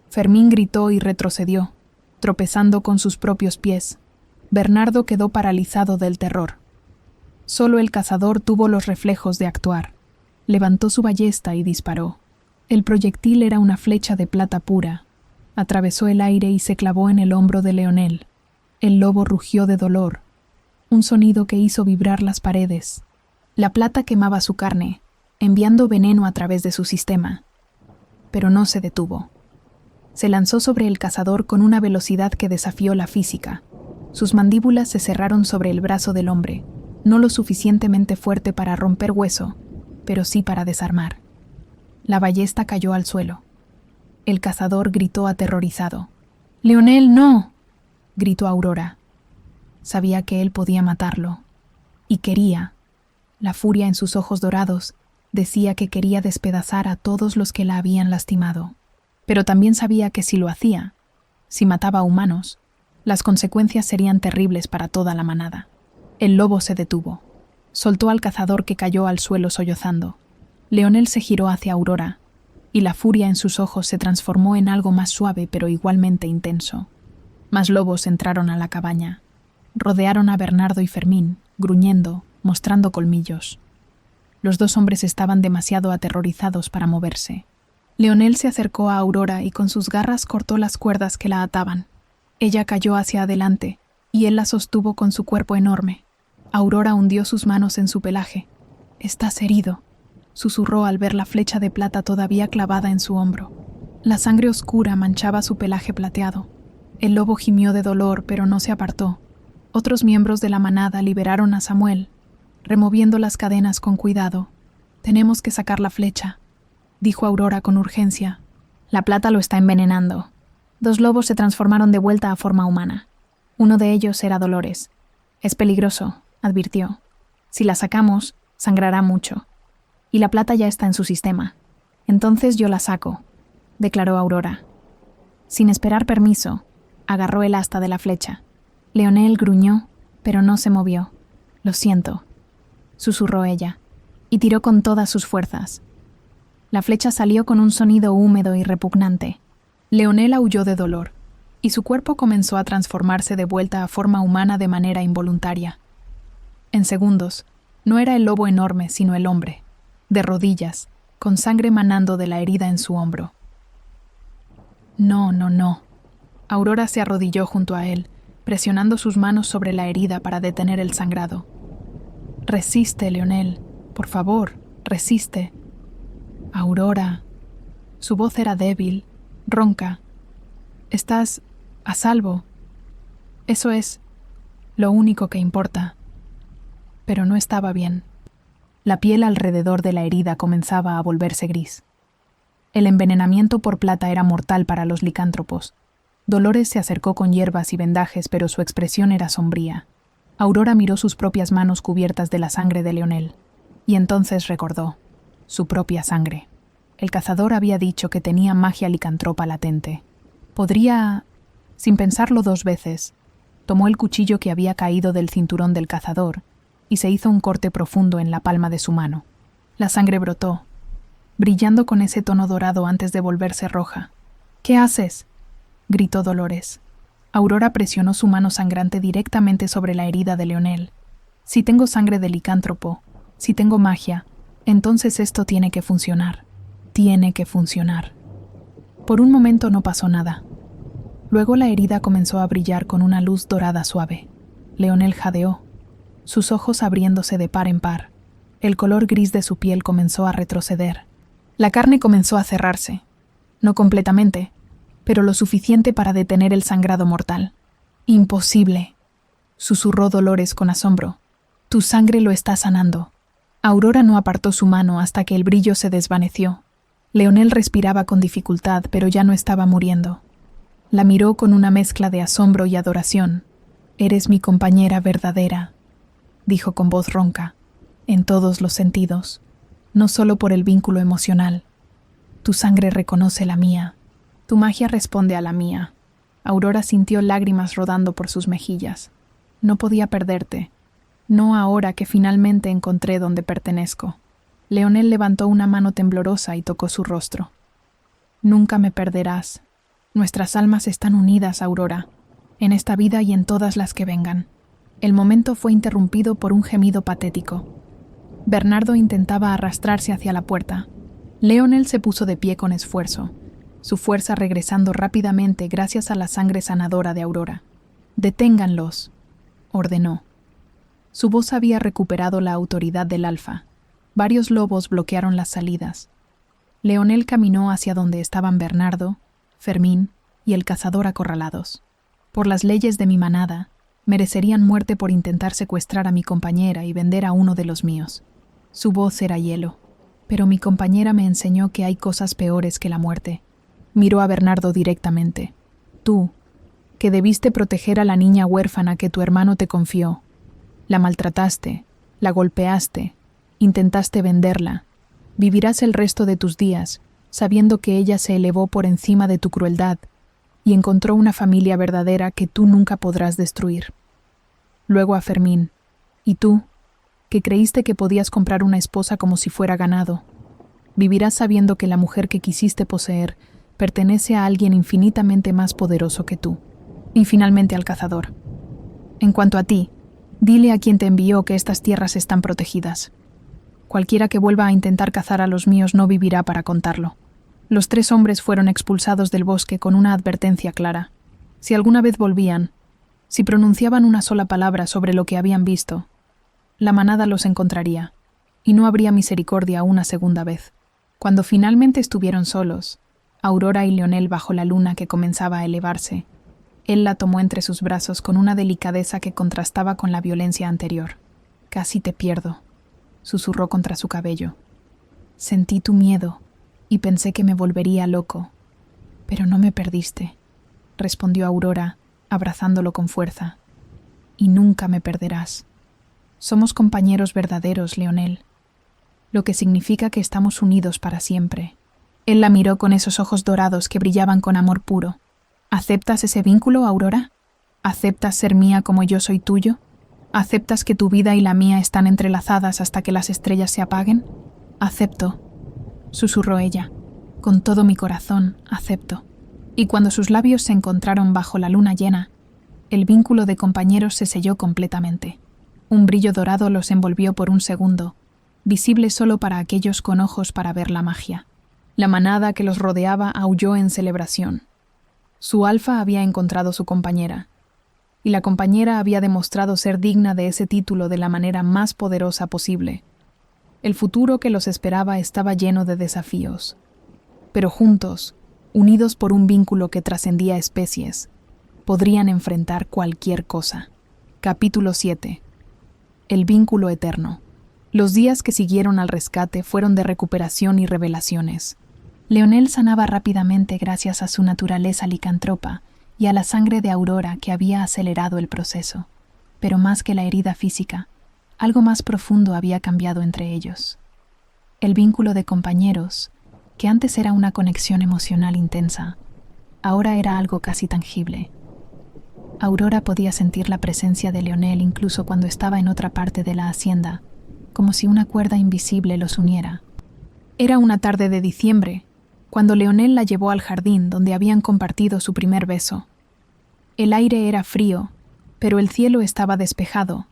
Fermín gritó y retrocedió, tropezando con sus propios pies. Bernardo quedó paralizado del terror. Solo el cazador tuvo los reflejos de actuar. Levantó su ballesta y disparó. El proyectil era una flecha de plata pura. Atravesó el aire y se clavó en el hombro de Leonel. El lobo rugió de dolor, un sonido que hizo vibrar las paredes. La plata quemaba su carne, enviando veneno a través de su sistema. Pero no se detuvo. Se lanzó sobre el cazador con una velocidad que desafió la física. Sus mandíbulas se cerraron sobre el brazo del hombre, no lo suficientemente fuerte para romper hueso, pero sí para desarmar. La ballesta cayó al suelo. El cazador gritó aterrorizado. «¡Leonel, no!», gritó Aurora. Sabía que él podía matarlo. Y quería. La furia en sus ojos dorados decía que quería despedazar a todos los que la habían lastimado. Pero también sabía que si lo hacía, si mataba a humanos, las consecuencias serían terribles para toda la manada. El lobo se detuvo. Soltó al cazador, que cayó al suelo sollozando. Leonel se giró hacia Aurora, y la furia en sus ojos se transformó en algo más suave pero igualmente intenso. Más lobos entraron a la cabaña. Rodearon a Bernardo y Fermín, gruñendo, mostrando colmillos. Los dos hombres estaban demasiado aterrorizados para moverse. Leonel se acercó a Aurora y con sus garras cortó las cuerdas que la ataban. Ella cayó hacia adelante, y él la sostuvo con su cuerpo enorme. Aurora hundió sus manos en su pelaje. «Estás herido», susurró al ver la flecha de plata todavía clavada en su hombro. La sangre oscura manchaba su pelaje plateado. El lobo gimió de dolor, pero no se apartó. Otros miembros de la manada liberaron a Samuel, removiendo las cadenas con cuidado. «Tenemos que sacar la flecha», dijo Aurora con urgencia. «La plata lo está envenenando». 2 lobos se transformaron de vuelta a forma humana. Uno de ellos era Dolores. «Es peligroso», advirtió. «Si la sacamos, sangrará mucho. Y la plata ya está en su sistema. Entonces yo la saco», declaró Aurora. Sin esperar permiso, agarró el asta de la flecha. Leonel gruñó, pero no se movió. «Lo siento», susurró ella, y tiró con todas sus fuerzas. La flecha salió con un sonido húmedo y repugnante. Leonel aulló de dolor, y su cuerpo comenzó a transformarse de vuelta a forma humana de manera involuntaria. En segundos, no era el lobo enorme, sino el hombre, de rodillas, con sangre manando de la herida en su hombro. «No, no, no». Aurora se arrodilló junto a él, presionando sus manos sobre la herida para detener el sangrado. «Resiste, Leonel. Por favor, resiste». «Aurora». Su voz era débil, ronca. «Estás a salvo. Eso es lo único que importa». Pero no estaba bien. La piel alrededor de la herida comenzaba a volverse gris. El envenenamiento por plata era mortal para los licántropos. Dolores se acercó con hierbas y vendajes, pero su expresión era sombría. Aurora miró sus propias manos cubiertas de la sangre de Leonel, y entonces recordó. Su propia sangre. El cazador había dicho que tenía magia licantropa latente. Podría... Sin pensarlo 2 veces, tomó el cuchillo que había caído del cinturón del cazador y se hizo un corte profundo en la palma de su mano. La sangre brotó, brillando con ese tono dorado antes de volverse roja. «¿Qué haces?», gritó Dolores. Aurora presionó su mano sangrante directamente sobre la herida de Leonel. «Si tengo sangre de licántropo, si tengo magia, entonces esto tiene que funcionar. Tiene que funcionar». Por un momento no pasó nada. Luego la herida comenzó a brillar con una luz dorada suave. Leonel jadeó, sus ojos abriéndose de par en par. El color gris de su piel comenzó a retroceder. La carne comenzó a cerrarse. No completamente, pero lo suficiente para detener el sangrado mortal. «Imposible», susurró Dolores con asombro. «Tu sangre lo está sanando». Aurora no apartó su mano hasta que el brillo se desvaneció. Leonel respiraba con dificultad, pero ya no estaba muriendo. La miró con una mezcla de asombro y adoración. «Eres mi compañera verdadera», dijo con voz ronca, «en todos los sentidos, no solo por el vínculo emocional. Tu sangre reconoce la mía. Tu magia responde a la mía». Aurora sintió lágrimas rodando por sus mejillas. «No podía perderte. No ahora que finalmente encontré donde pertenezco». Leonel levantó una mano temblorosa y tocó su rostro. «Nunca me perderás. Nuestras almas están unidas, Aurora, en esta vida y en todas las que vengan». El momento fue interrumpido por un gemido patético. Bernardo intentaba arrastrarse hacia la puerta. Leonel se puso de pie con esfuerzo, su fuerza regresando rápidamente gracias a la sangre sanadora de Aurora. «Deténganlos», ordenó. Su voz había recuperado la autoridad del alfa. Varios lobos bloquearon las salidas. Leonel caminó hacia donde estaban Bernardo, Fermín y el cazador acorralados. Por las leyes de mi manada, merecerían muerte por intentar secuestrar a mi compañera y vender a uno de los míos. Su voz era hielo, pero mi compañera me enseñó que hay cosas peores que la muerte. Miró a Bernardo directamente. Tú, que debiste proteger a la niña huérfana que tu hermano te confió. La maltrataste, la golpeaste, intentaste venderla. Vivirás el resto de tus días sabiendo que ella se elevó por encima de tu crueldad y encontró una familia verdadera que tú nunca podrás destruir. Luego a Fermín, y tú, que creíste que podías comprar una esposa como si fuera ganado, vivirás sabiendo que la mujer que quisiste poseer pertenece a alguien infinitamente más poderoso que tú. Y finalmente al cazador. En cuanto a ti, dile a quien te envió que estas tierras están protegidas. Cualquiera que vuelva a intentar cazar a los míos no vivirá para contarlo. Los 3 hombres fueron expulsados del bosque con una advertencia clara. Si alguna vez volvían, si pronunciaban una sola palabra sobre lo que habían visto, la manada los encontraría, y no habría misericordia una segunda vez. Cuando finalmente estuvieron solos, Aurora y Leonel bajo la luna que comenzaba a elevarse, él la tomó entre sus brazos con una delicadeza que contrastaba con la violencia anterior. «Casi te pierdo», susurró contra su cabello. «Sentí tu miedo y pensé que me volvería loco. Pero no me perdiste», respondió Aurora, abrazándolo con fuerza. «Y nunca me perderás. Somos compañeros verdaderos, Leonel, lo que significa que estamos unidos para siempre». Él la miró con esos ojos dorados que brillaban con amor puro. ¿Aceptas ese vínculo, Aurora? ¿Aceptas ser mía como yo soy tuyo? ¿Aceptas que tu vida y la mía están entrelazadas hasta que las estrellas se apaguen? Acepto, susurró ella. Con todo mi corazón, acepto. Y cuando sus labios se encontraron bajo la luna llena, el vínculo de compañeros se selló completamente. Un brillo dorado los envolvió por un segundo, visible solo para aquellos con ojos para ver la magia. La manada que los rodeaba aulló en celebración. Su alfa había encontrado su compañera, y la compañera había demostrado ser digna de ese título de la manera más poderosa posible. El futuro que los esperaba estaba lleno de desafíos, pero juntos, unidos por un vínculo que trascendía especies, podrían enfrentar cualquier cosa. Capítulo 7. El vínculo eterno. Los días que siguieron al rescate fueron de recuperación y revelaciones. Leonel sanaba rápidamente gracias a su naturaleza licantropa y a la sangre de Aurora que había acelerado el proceso. Pero más que la herida física, algo más profundo había cambiado entre ellos. El vínculo de compañeros, que antes era una conexión emocional intensa, ahora era algo casi tangible. Aurora podía sentir la presencia de Leonel incluso cuando estaba en otra parte de la hacienda, como si una cuerda invisible los uniera. Era una tarde de diciembre, cuando Leonel la llevó al jardín donde habían compartido su primer beso. El aire era frío, pero el cielo estaba despejado,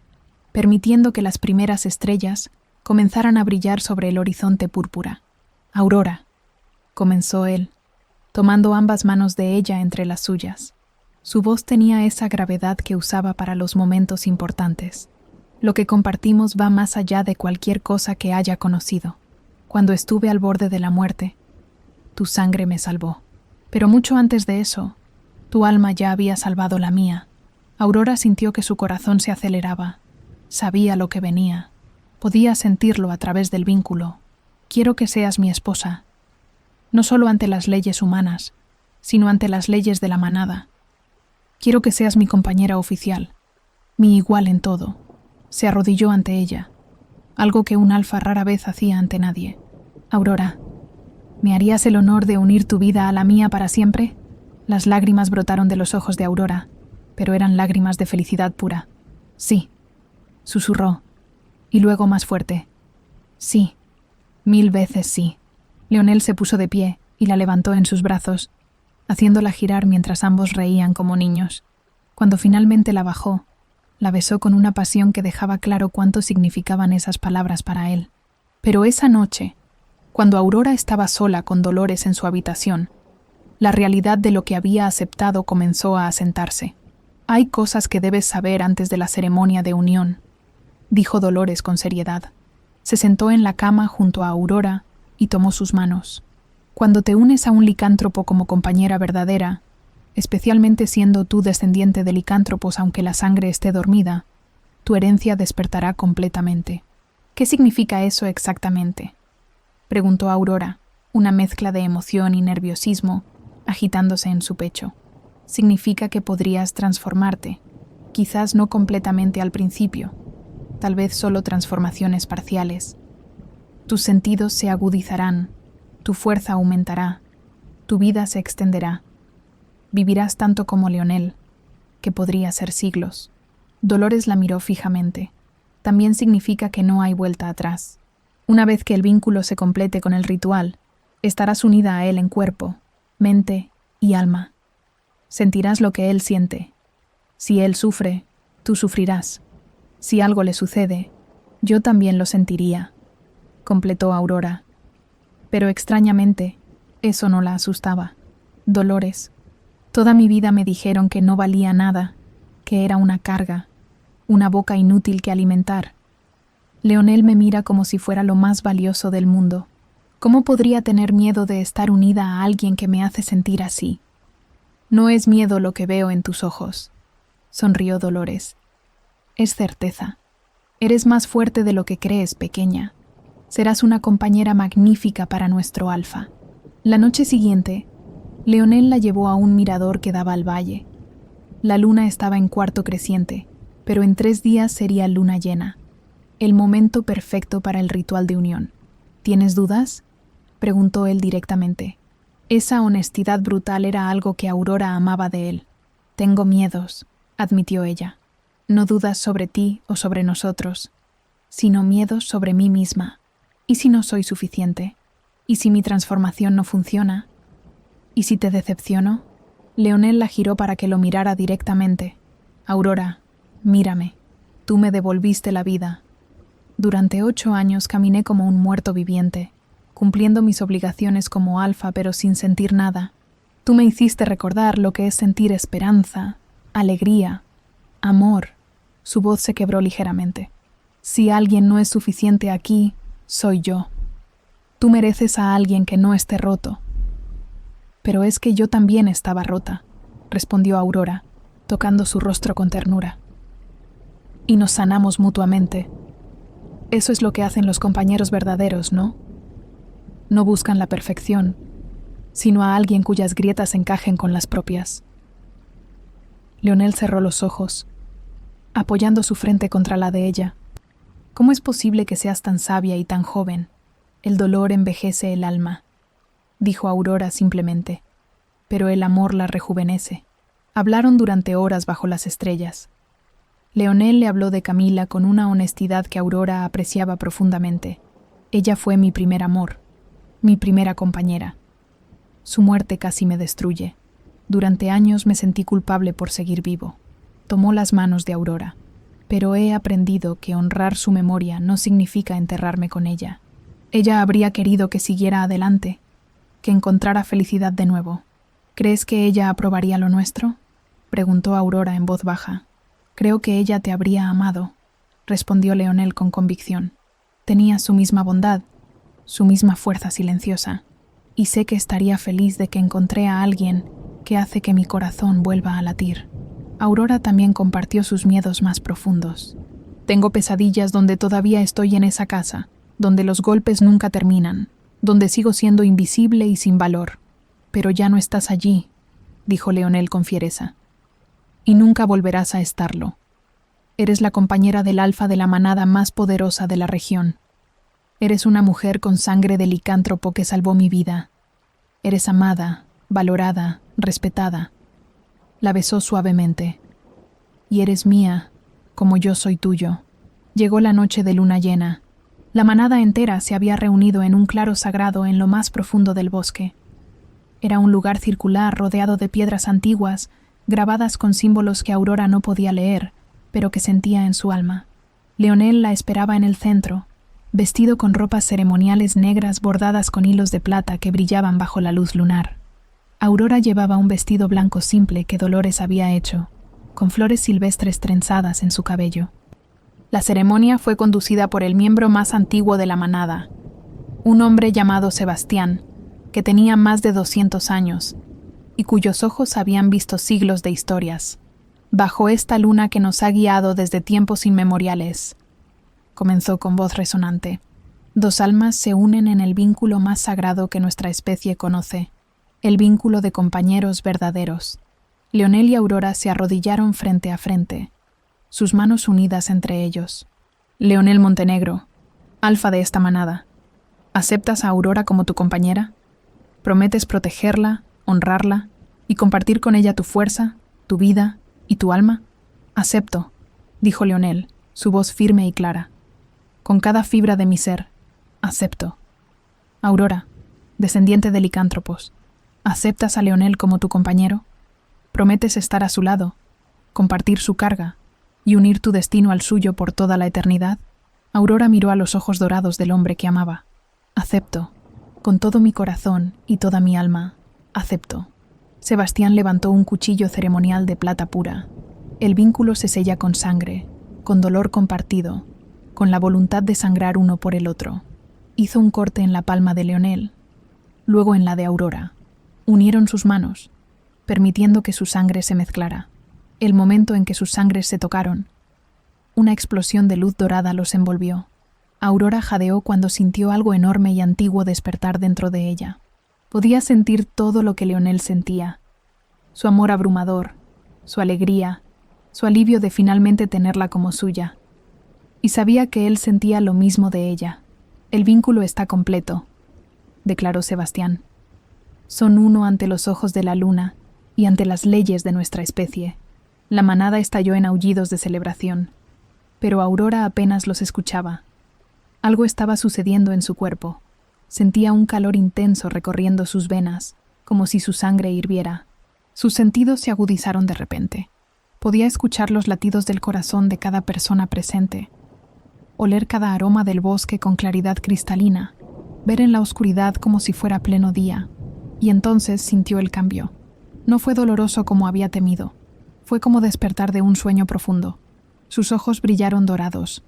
permitiendo que las primeras estrellas comenzaran a brillar sobre el horizonte púrpura. «Aurora», comenzó él, tomando ambas manos de ella entre las suyas. Su voz tenía esa gravedad que usaba para los momentos importantes. «Lo que compartimos va más allá de cualquier cosa que haya conocido. Cuando estuve al borde de la muerte, tu sangre me salvó. Pero mucho antes de eso, tu alma ya había salvado la mía». Aurora sintió que su corazón se aceleraba. Sabía lo que venía. Podía sentirlo a través del vínculo. «Quiero que seas mi esposa, no solo ante las leyes humanas, sino ante las leyes de la manada. Quiero que seas mi compañera oficial, mi igual en todo». Se arrodilló ante ella, algo que un alfa rara vez hacía ante nadie. «Aurora, ¿me harías el honor de unir tu vida a la mía para siempre?» Las lágrimas brotaron de los ojos de Aurora, pero eran lágrimas de felicidad pura. «Sí», susurró, y luego más fuerte. «Sí, 1000 veces sí». Leonel se puso de pie y la levantó en sus brazos, haciéndola girar mientras ambos reían como niños. Cuando finalmente la bajó, la besó con una pasión que dejaba claro cuánto significaban esas palabras para él. Pero esa noche, cuando Aurora estaba sola con Dolores en su habitación, la realidad de lo que había aceptado comenzó a asentarse. «Hay cosas que debes saber antes de la ceremonia de unión», dijo Dolores con seriedad. Se sentó en la cama junto a Aurora y tomó sus manos. Cuando te unes a un licántropo como compañera verdadera, especialmente siendo tú descendiente de licántropos aunque la sangre esté dormida, tu herencia despertará completamente. ¿Qué significa eso exactamente?, preguntó Aurora, una mezcla de emoción y nerviosismo agitándose en su pecho. Significa que podrías transformarte, quizás no completamente al principio, tal vez solo transformaciones parciales. Tus sentidos se agudizarán, tu fuerza aumentará, tu vida se extenderá. Vivirás tanto como Leonel, que podría ser siglos. Dolores la miró fijamente. También significa que no hay vuelta atrás. Una vez que el vínculo se complete con el ritual, estarás unida a él en cuerpo, mente y alma. Sentirás lo que él siente. Si él sufre, tú sufrirás. Si algo le sucede, yo también lo sentiría, completó Aurora. Pero extrañamente, eso no la asustaba. Dolores. Toda mi vida me dijeron que no valía nada, que era una carga, una boca inútil que alimentar. Leonel me mira como si fuera lo más valioso del mundo. ¿Cómo podría tener miedo de estar unida a alguien que me hace sentir así? No es miedo lo que veo en tus ojos, sonrió Dolores. Es certeza. Eres más fuerte de lo que crees, pequeña. Serás una compañera magnífica para nuestro Alfa. La noche siguiente, Leonel la llevó a un mirador que daba al valle. La luna estaba en cuarto creciente, pero en 3 días sería luna llena. El momento perfecto para el ritual de unión. ¿Tienes dudas?, preguntó él directamente. Esa honestidad brutal era algo que Aurora amaba de él. Tengo miedos, admitió ella. No dudas sobre ti o sobre nosotros, sino miedos sobre mí misma. ¿Y si no soy suficiente? ¿Y si mi transformación no funciona? ¿Y si te decepciono? Leonel la giró para que lo mirara directamente. Aurora, mírame. Tú me devolviste la vida. Durante 8 años caminé como un muerto viviente, cumpliendo mis obligaciones como alfa pero sin sentir nada. Tú me hiciste recordar lo que es sentir esperanza, alegría, amor. Su voz se quebró ligeramente. Si alguien no es suficiente aquí, soy yo. Tú mereces a alguien que no esté roto. Pero es que yo también estaba rota, respondió Aurora, tocando su rostro con ternura. Y nos sanamos mutuamente. Eso es lo que hacen los compañeros verdaderos, ¿no? No buscan la perfección, sino a alguien cuyas grietas encajen con las propias. Leonel cerró los ojos, apoyando su frente contra la de ella. ¿Cómo es posible que seas tan sabia y tan joven? El dolor envejece el alma, dijo Aurora simplemente, pero el amor la rejuvenece. Hablaron durante horas bajo las estrellas. Leonel le habló de Camila con una honestidad que Aurora apreciaba profundamente. Ella fue mi primer amor, mi primera compañera. Su muerte casi me destruye. Durante años me sentí culpable por seguir vivo. Tomó las manos de Aurora, pero he aprendido que honrar su memoria no significa enterrarme con ella. Ella habría querido que siguiera adelante, que encontrara felicidad de nuevo. ¿Crees que ella aprobaría lo nuestro?, preguntó Aurora en voz baja. Creo que ella te habría amado, respondió Leonel con convicción. Tenía su misma bondad, su misma fuerza silenciosa, y sé que estaría feliz de que encontré a alguien que hace que mi corazón vuelva a latir. Aurora también compartió sus miedos más profundos. Tengo pesadillas donde todavía estoy en esa casa, donde los golpes nunca terminan, donde sigo siendo invisible y sin valor. Pero ya no estás allí, dijo Leonel con fiereza. Y nunca volverás a estarlo. Eres la compañera del alfa de la manada más poderosa de la región. Eres una mujer con sangre de licántropo que salvó mi vida. Eres amada, valorada, respetada. La besó suavemente. Y eres mía, como yo soy tuyo. Llegó la noche de luna llena. La manada entera se había reunido en un claro sagrado en lo más profundo del bosque. Era un lugar circular rodeado de piedras antiguas, grabadas con símbolos que Aurora no podía leer, pero que sentía en su alma. Leonel la esperaba en el centro, vestido con ropas ceremoniales negras bordadas con hilos de plata que brillaban bajo la luz lunar. Aurora llevaba un vestido blanco simple que Dolores había hecho, con flores silvestres trenzadas en su cabello. La ceremonia fue conducida por el miembro más antiguo de la manada, un hombre llamado Sebastián, que tenía más de 200 años y cuyos ojos habían visto siglos de historias. Bajo esta luna que nos ha guiado desde tiempos inmemoriales, comenzó con voz resonante, dos almas se unen en el vínculo más sagrado que nuestra especie conoce, el vínculo de compañeros verdaderos. Leonel y Aurora se arrodillaron frente a frente, sus manos unidas entre ellos. Leonel Montenegro, alfa de esta manada, ¿aceptas a Aurora como tu compañera? ¿Prometes protegerla, honrarla y compartir con ella tu fuerza, tu vida y tu alma? Acepto, dijo Leonel, su voz firme y clara. Con cada fibra de mi ser, acepto. Aurora, descendiente de licántropos, ¿aceptas a Leonel como tu compañero? ¿Prometes estar a su lado, compartir su carga y unir tu destino al suyo por toda la eternidad? Aurora miró a los ojos dorados del hombre que amaba. Acepto, con todo mi corazón y toda mi alma, acepto. Sebastián levantó un cuchillo ceremonial de plata pura. El vínculo se sella con sangre, con dolor compartido, con la voluntad de sangrar uno por el otro. Hizo un corte en la palma de Leonel, luego en la de Aurora. Unieron sus manos, permitiendo que su sangre se mezclara. El momento en que sus sangres se tocaron, una explosión de luz dorada los envolvió. Aurora jadeó cuando sintió algo enorme y antiguo despertar dentro de ella. Podía sentir todo lo que Leonel sentía, su amor abrumador, su alegría, su alivio de finalmente tenerla como suya. Y sabía que él sentía lo mismo de ella. El vínculo está completo, declaró Sebastián. Son uno ante los ojos de la luna y ante las leyes de nuestra especie. La manada estalló en aullidos de celebración, pero Aurora apenas los escuchaba. Algo estaba sucediendo en su cuerpo. Sentía un calor intenso recorriendo sus venas, como si su sangre hirviera. Sus sentidos se agudizaron de repente. Podía escuchar los latidos del corazón de cada persona presente, oler cada aroma del bosque con claridad cristalina, ver en la oscuridad como si fuera pleno día, y entonces sintió el cambio. No fue doloroso como había temido, fue como despertar de un sueño profundo. Sus ojos brillaron dorados,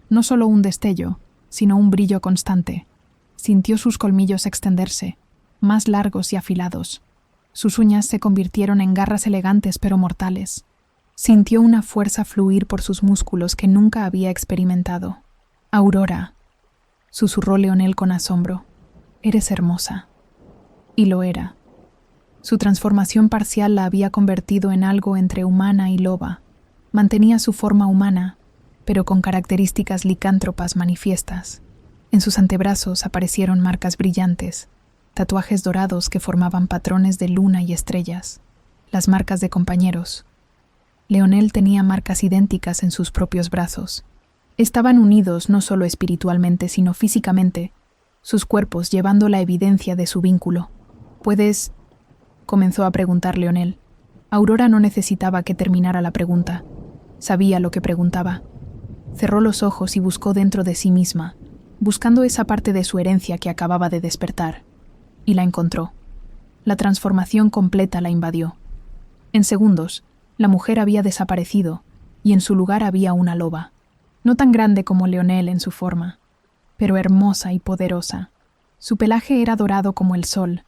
no solo un destello, sino un brillo constante. Sintió sus colmillos extenderse, más largos y afilados. Sus uñas se convirtieron en garras elegantes pero mortales. Sintió una fuerza fluir por sus músculos que nunca había experimentado. «Aurora», susurró Leonel con asombro, «eres hermosa». Y lo era. Su transformación parcial la había convertido en algo entre humana y loba. Mantenía su forma humana, pero con características licántropas manifiestas. En sus antebrazos aparecieron marcas brillantes, tatuajes dorados que formaban patrones de luna y estrellas, las marcas de compañeros. Leonel tenía marcas idénticas en sus propios brazos. Estaban unidos no solo espiritualmente, sino físicamente, sus cuerpos llevando la evidencia de su vínculo. «¿Puedes...?» comenzó a preguntar Leonel. Aurora no necesitaba que terminara la pregunta. Sabía lo que preguntaba. Cerró los ojos y buscó dentro de sí misma, buscando esa parte de su herencia que acababa de despertar. Y la encontró. La transformación completa la invadió. En segundos, la mujer había desaparecido, y en su lugar había una loba. No tan grande como Leonel en su forma, pero hermosa y poderosa. Su pelaje era dorado como el sol,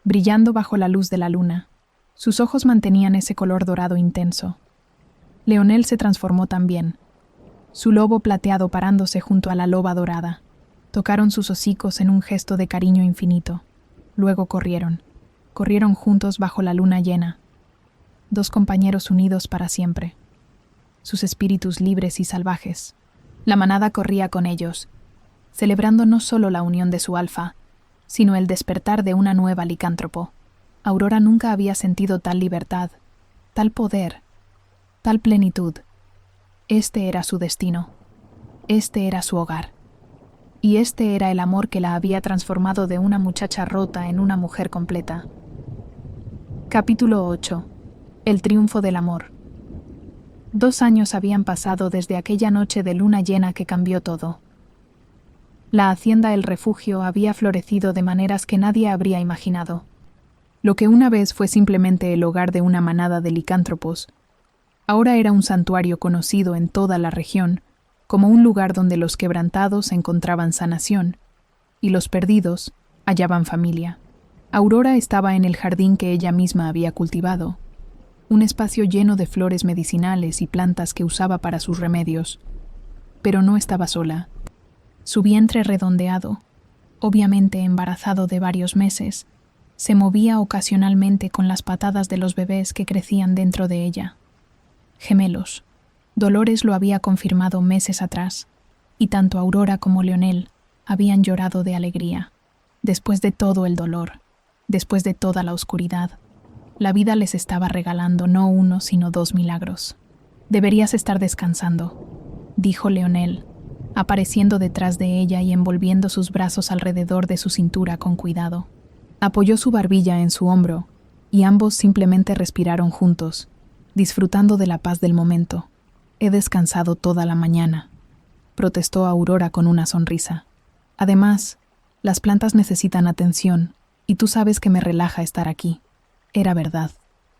brillando bajo la luz de la luna. Sus ojos mantenían ese color dorado intenso. Leonel se transformó también, su lobo plateado parándose junto a la loba dorada. Tocaron sus hocicos en un gesto de cariño infinito. Luego corrieron juntos bajo la luna llena. Dos compañeros unidos para siempre. Sus espíritus libres y salvajes. La manada corría con ellos, celebrando no solo la unión de su alfa, sino el despertar de una nueva licántropo. Aurora nunca había sentido tal libertad, tal poder, tal plenitud. Este era su destino. Este era su hogar. Y este era el amor que la había transformado de una muchacha rota en una mujer completa. Capítulo 8. El triunfo del amor. 2 años habían pasado desde aquella noche de luna llena que cambió todo. La hacienda El Refugio había florecido de maneras que nadie habría imaginado. Lo que una vez fue simplemente el hogar de una manada de licántropos, ahora era un santuario conocido en toda la región como un lugar donde los quebrantados encontraban sanación y los perdidos hallaban familia. Aurora estaba en el jardín que ella misma había cultivado, un espacio lleno de flores medicinales y plantas que usaba para sus remedios. Pero no estaba sola. Su vientre redondeado, obviamente embarazado de varios meses, se movía ocasionalmente con las patadas de los bebés que crecían dentro de ella. Gemelos. Dolores lo había confirmado meses atrás, y tanto Aurora como Leonel habían llorado de alegría. Después de todo el dolor, después de toda la oscuridad, la vida les estaba regalando no uno, sino 2 milagros. «Deberías estar descansando», dijo Leonel, apareciendo detrás de ella y envolviendo sus brazos alrededor de su cintura con cuidado. Apoyó su barbilla en su hombro, y ambos simplemente respiraron juntos, disfrutando de la paz del momento. «He descansado toda la mañana», protestó Aurora con una sonrisa. «Además, las plantas necesitan atención, y tú sabes que me relaja estar aquí». Era verdad.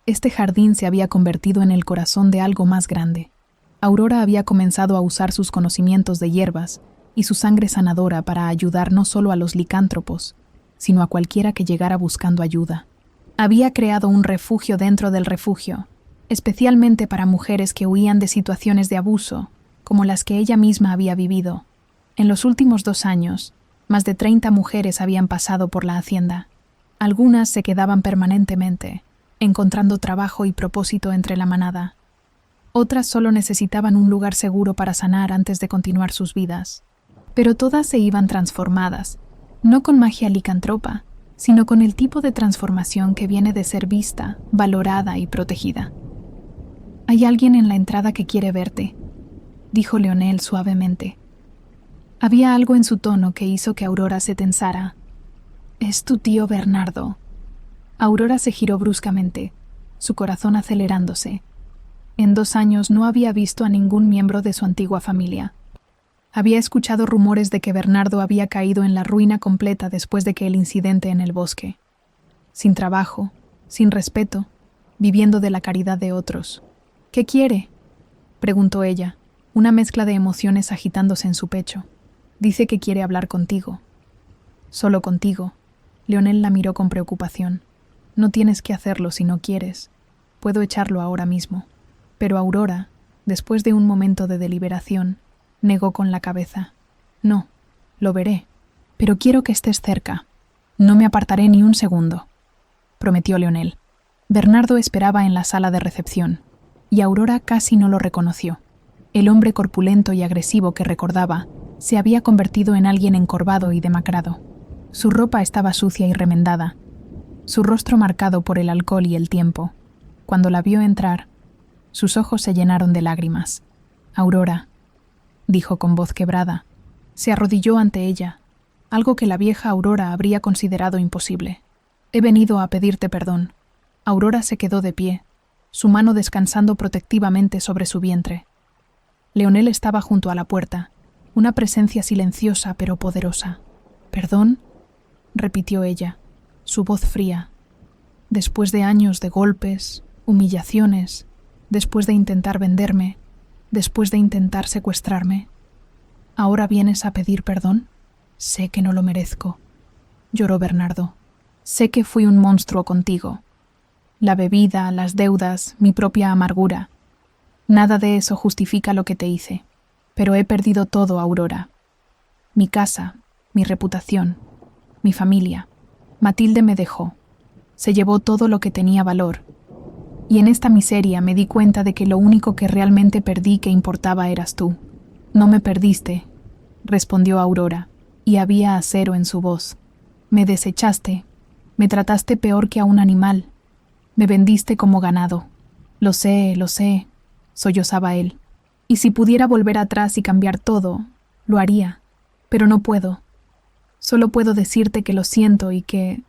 Este jardín se había convertido en el corazón de algo más grande. Aurora había comenzado a usar sus conocimientos de hierbas y su sangre sanadora para ayudar no solo a los licántropos, sino a cualquiera que llegara buscando ayuda. Había creado un refugio dentro del refugio, especialmente para mujeres que huían de situaciones de abuso, como las que ella misma había vivido. En los últimos 2 años, más de 30 mujeres habían pasado por la hacienda. Algunas se quedaban permanentemente, encontrando trabajo y propósito entre la manada. Otras solo necesitaban un lugar seguro para sanar antes de continuar sus vidas. Pero todas se iban transformadas, no con magia licantropa, sino con el tipo de transformación que viene de ser vista, valorada y protegida. «Hay alguien en la entrada que quiere verte», dijo Leonel suavemente. Había algo en su tono que hizo que Aurora se tensara. «Es tu tío Bernardo». Aurora se giró bruscamente, su corazón acelerándose. En 2 años no había visto a ningún miembro de su antigua familia. Había escuchado rumores de que Bernardo había caído en la ruina completa después de que el incidente en el bosque. Sin trabajo, sin respeto, viviendo de la caridad de otros. «¿Qué quiere?», preguntó ella, una mezcla de emociones agitándose en su pecho. «Dice que quiere hablar contigo». «Solo contigo». Leonel la miró con preocupación. «No tienes que hacerlo si no quieres. Puedo echarlo ahora mismo». Pero Aurora, después de un momento de deliberación, negó con la cabeza. «No, lo veré. Pero quiero que estés cerca. No me apartaré ni un segundo», prometió Leonel. Bernardo esperaba en la sala de recepción, y Aurora casi no lo reconoció. El hombre corpulento y agresivo que recordaba se había convertido en alguien encorvado y demacrado. Su ropa estaba sucia y remendada, su rostro marcado por el alcohol y el tiempo. Cuando la vio entrar, sus ojos se llenaron de lágrimas. «Aurora», dijo con voz quebrada. Se arrodilló ante ella, algo que la vieja Aurora habría considerado imposible. «He venido a pedirte perdón». Aurora se quedó de pie, su mano descansando protectivamente sobre su vientre. Leonel estaba junto a la puerta, una presencia silenciosa pero poderosa. «¿Perdón?», repitió ella, su voz fría. «Después de años de golpes, humillaciones, después de intentar venderme, después de intentar secuestrarme, ¿ahora vienes a pedir perdón? Sé que no lo merezco», lloró Bernardo. «Sé que fui un monstruo contigo. La bebida, las deudas, mi propia amargura. Nada de eso justifica lo que te hice. Pero he perdido todo, Aurora. Mi casa, mi reputación, mi familia. Matilde me dejó. Se llevó todo lo que tenía valor. Y en esta miseria me di cuenta de que lo único que realmente perdí que importaba eras tú». «No me perdiste», respondió Aurora, y había acero en su voz. «Me desechaste, me trataste peor que a un animal, me vendiste como ganado». lo sé», sollozaba él. «Y si pudiera volver atrás y cambiar todo, lo haría. Pero no puedo. Solo puedo decirte que lo siento y que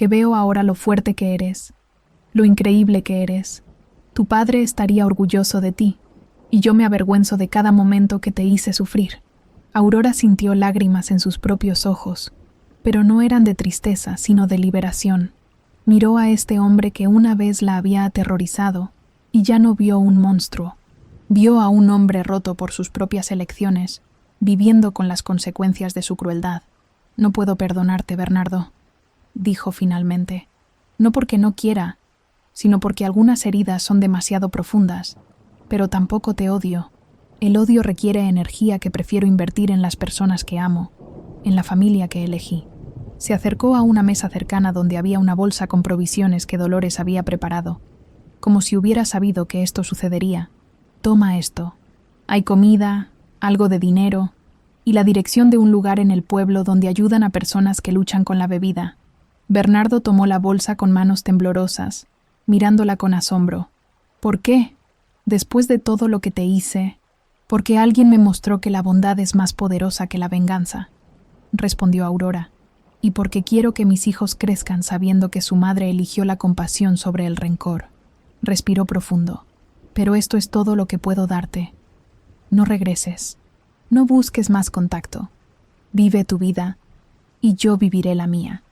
veo ahora lo fuerte que eres, lo increíble que eres. Tu padre estaría orgulloso de ti, y yo me avergüenzo de cada momento que te hice sufrir». Aurora sintió lágrimas en sus propios ojos, pero no eran de tristeza, sino de liberación. Miró a este hombre que una vez la había aterrorizado, y ya no vio un monstruo. Vio a un hombre roto por sus propias elecciones, viviendo con las consecuencias de su crueldad. «No puedo perdonarte, Bernardo», dijo finalmente. No porque no quiera, sino porque algunas heridas son demasiado profundas. Pero tampoco te odio. El odio requiere energía que prefiero invertir en las personas que amo, en la familia que elegí. Se acercó a una mesa cercana donde había una bolsa con provisiones que Dolores había preparado, como si hubiera sabido que esto sucedería. Toma esto. Hay comida, algo de dinero y la dirección de un lugar en el pueblo donde ayudan a personas que luchan con la bebida. Bernardo tomó la bolsa con manos temblorosas, mirándola con asombro. ¿Por qué? Después de todo lo que te hice, porque alguien me mostró que la bondad es más poderosa que la venganza, respondió Aurora, y porque quiero que mis hijos crezcan sabiendo que su madre eligió la compasión sobre el rencor. Respiró profundo. Pero esto es todo lo que puedo darte. No regreses. No busques más contacto. Vive tu vida, y yo viviré la mía.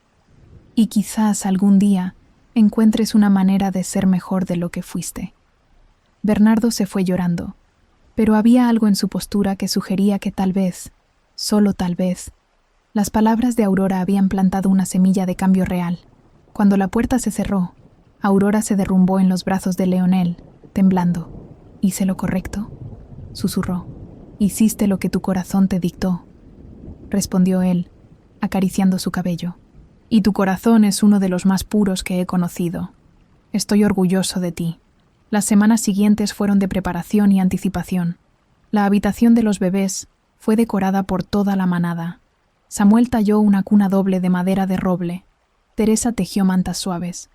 Y quizás algún día encuentres una manera de ser mejor de lo que fuiste. Bernardo se fue llorando, pero había algo en su postura que sugería que tal vez, solo tal vez, las palabras de Aurora habían plantado una semilla de cambio real. Cuando la puerta se cerró, Aurora se derrumbó en los brazos de Leonel, temblando. «¿Hice lo correcto?», susurró. «Hiciste lo que tu corazón te dictó», respondió él, acariciando su cabello. «Y tu corazón es uno de los más puros que he conocido. Estoy orgulloso de ti». Las semanas siguientes fueron de preparación y anticipación. La habitación de los bebés fue decorada por toda la manada. Samuel talló una cuna doble de madera de roble. Teresa tejió mantas suaves.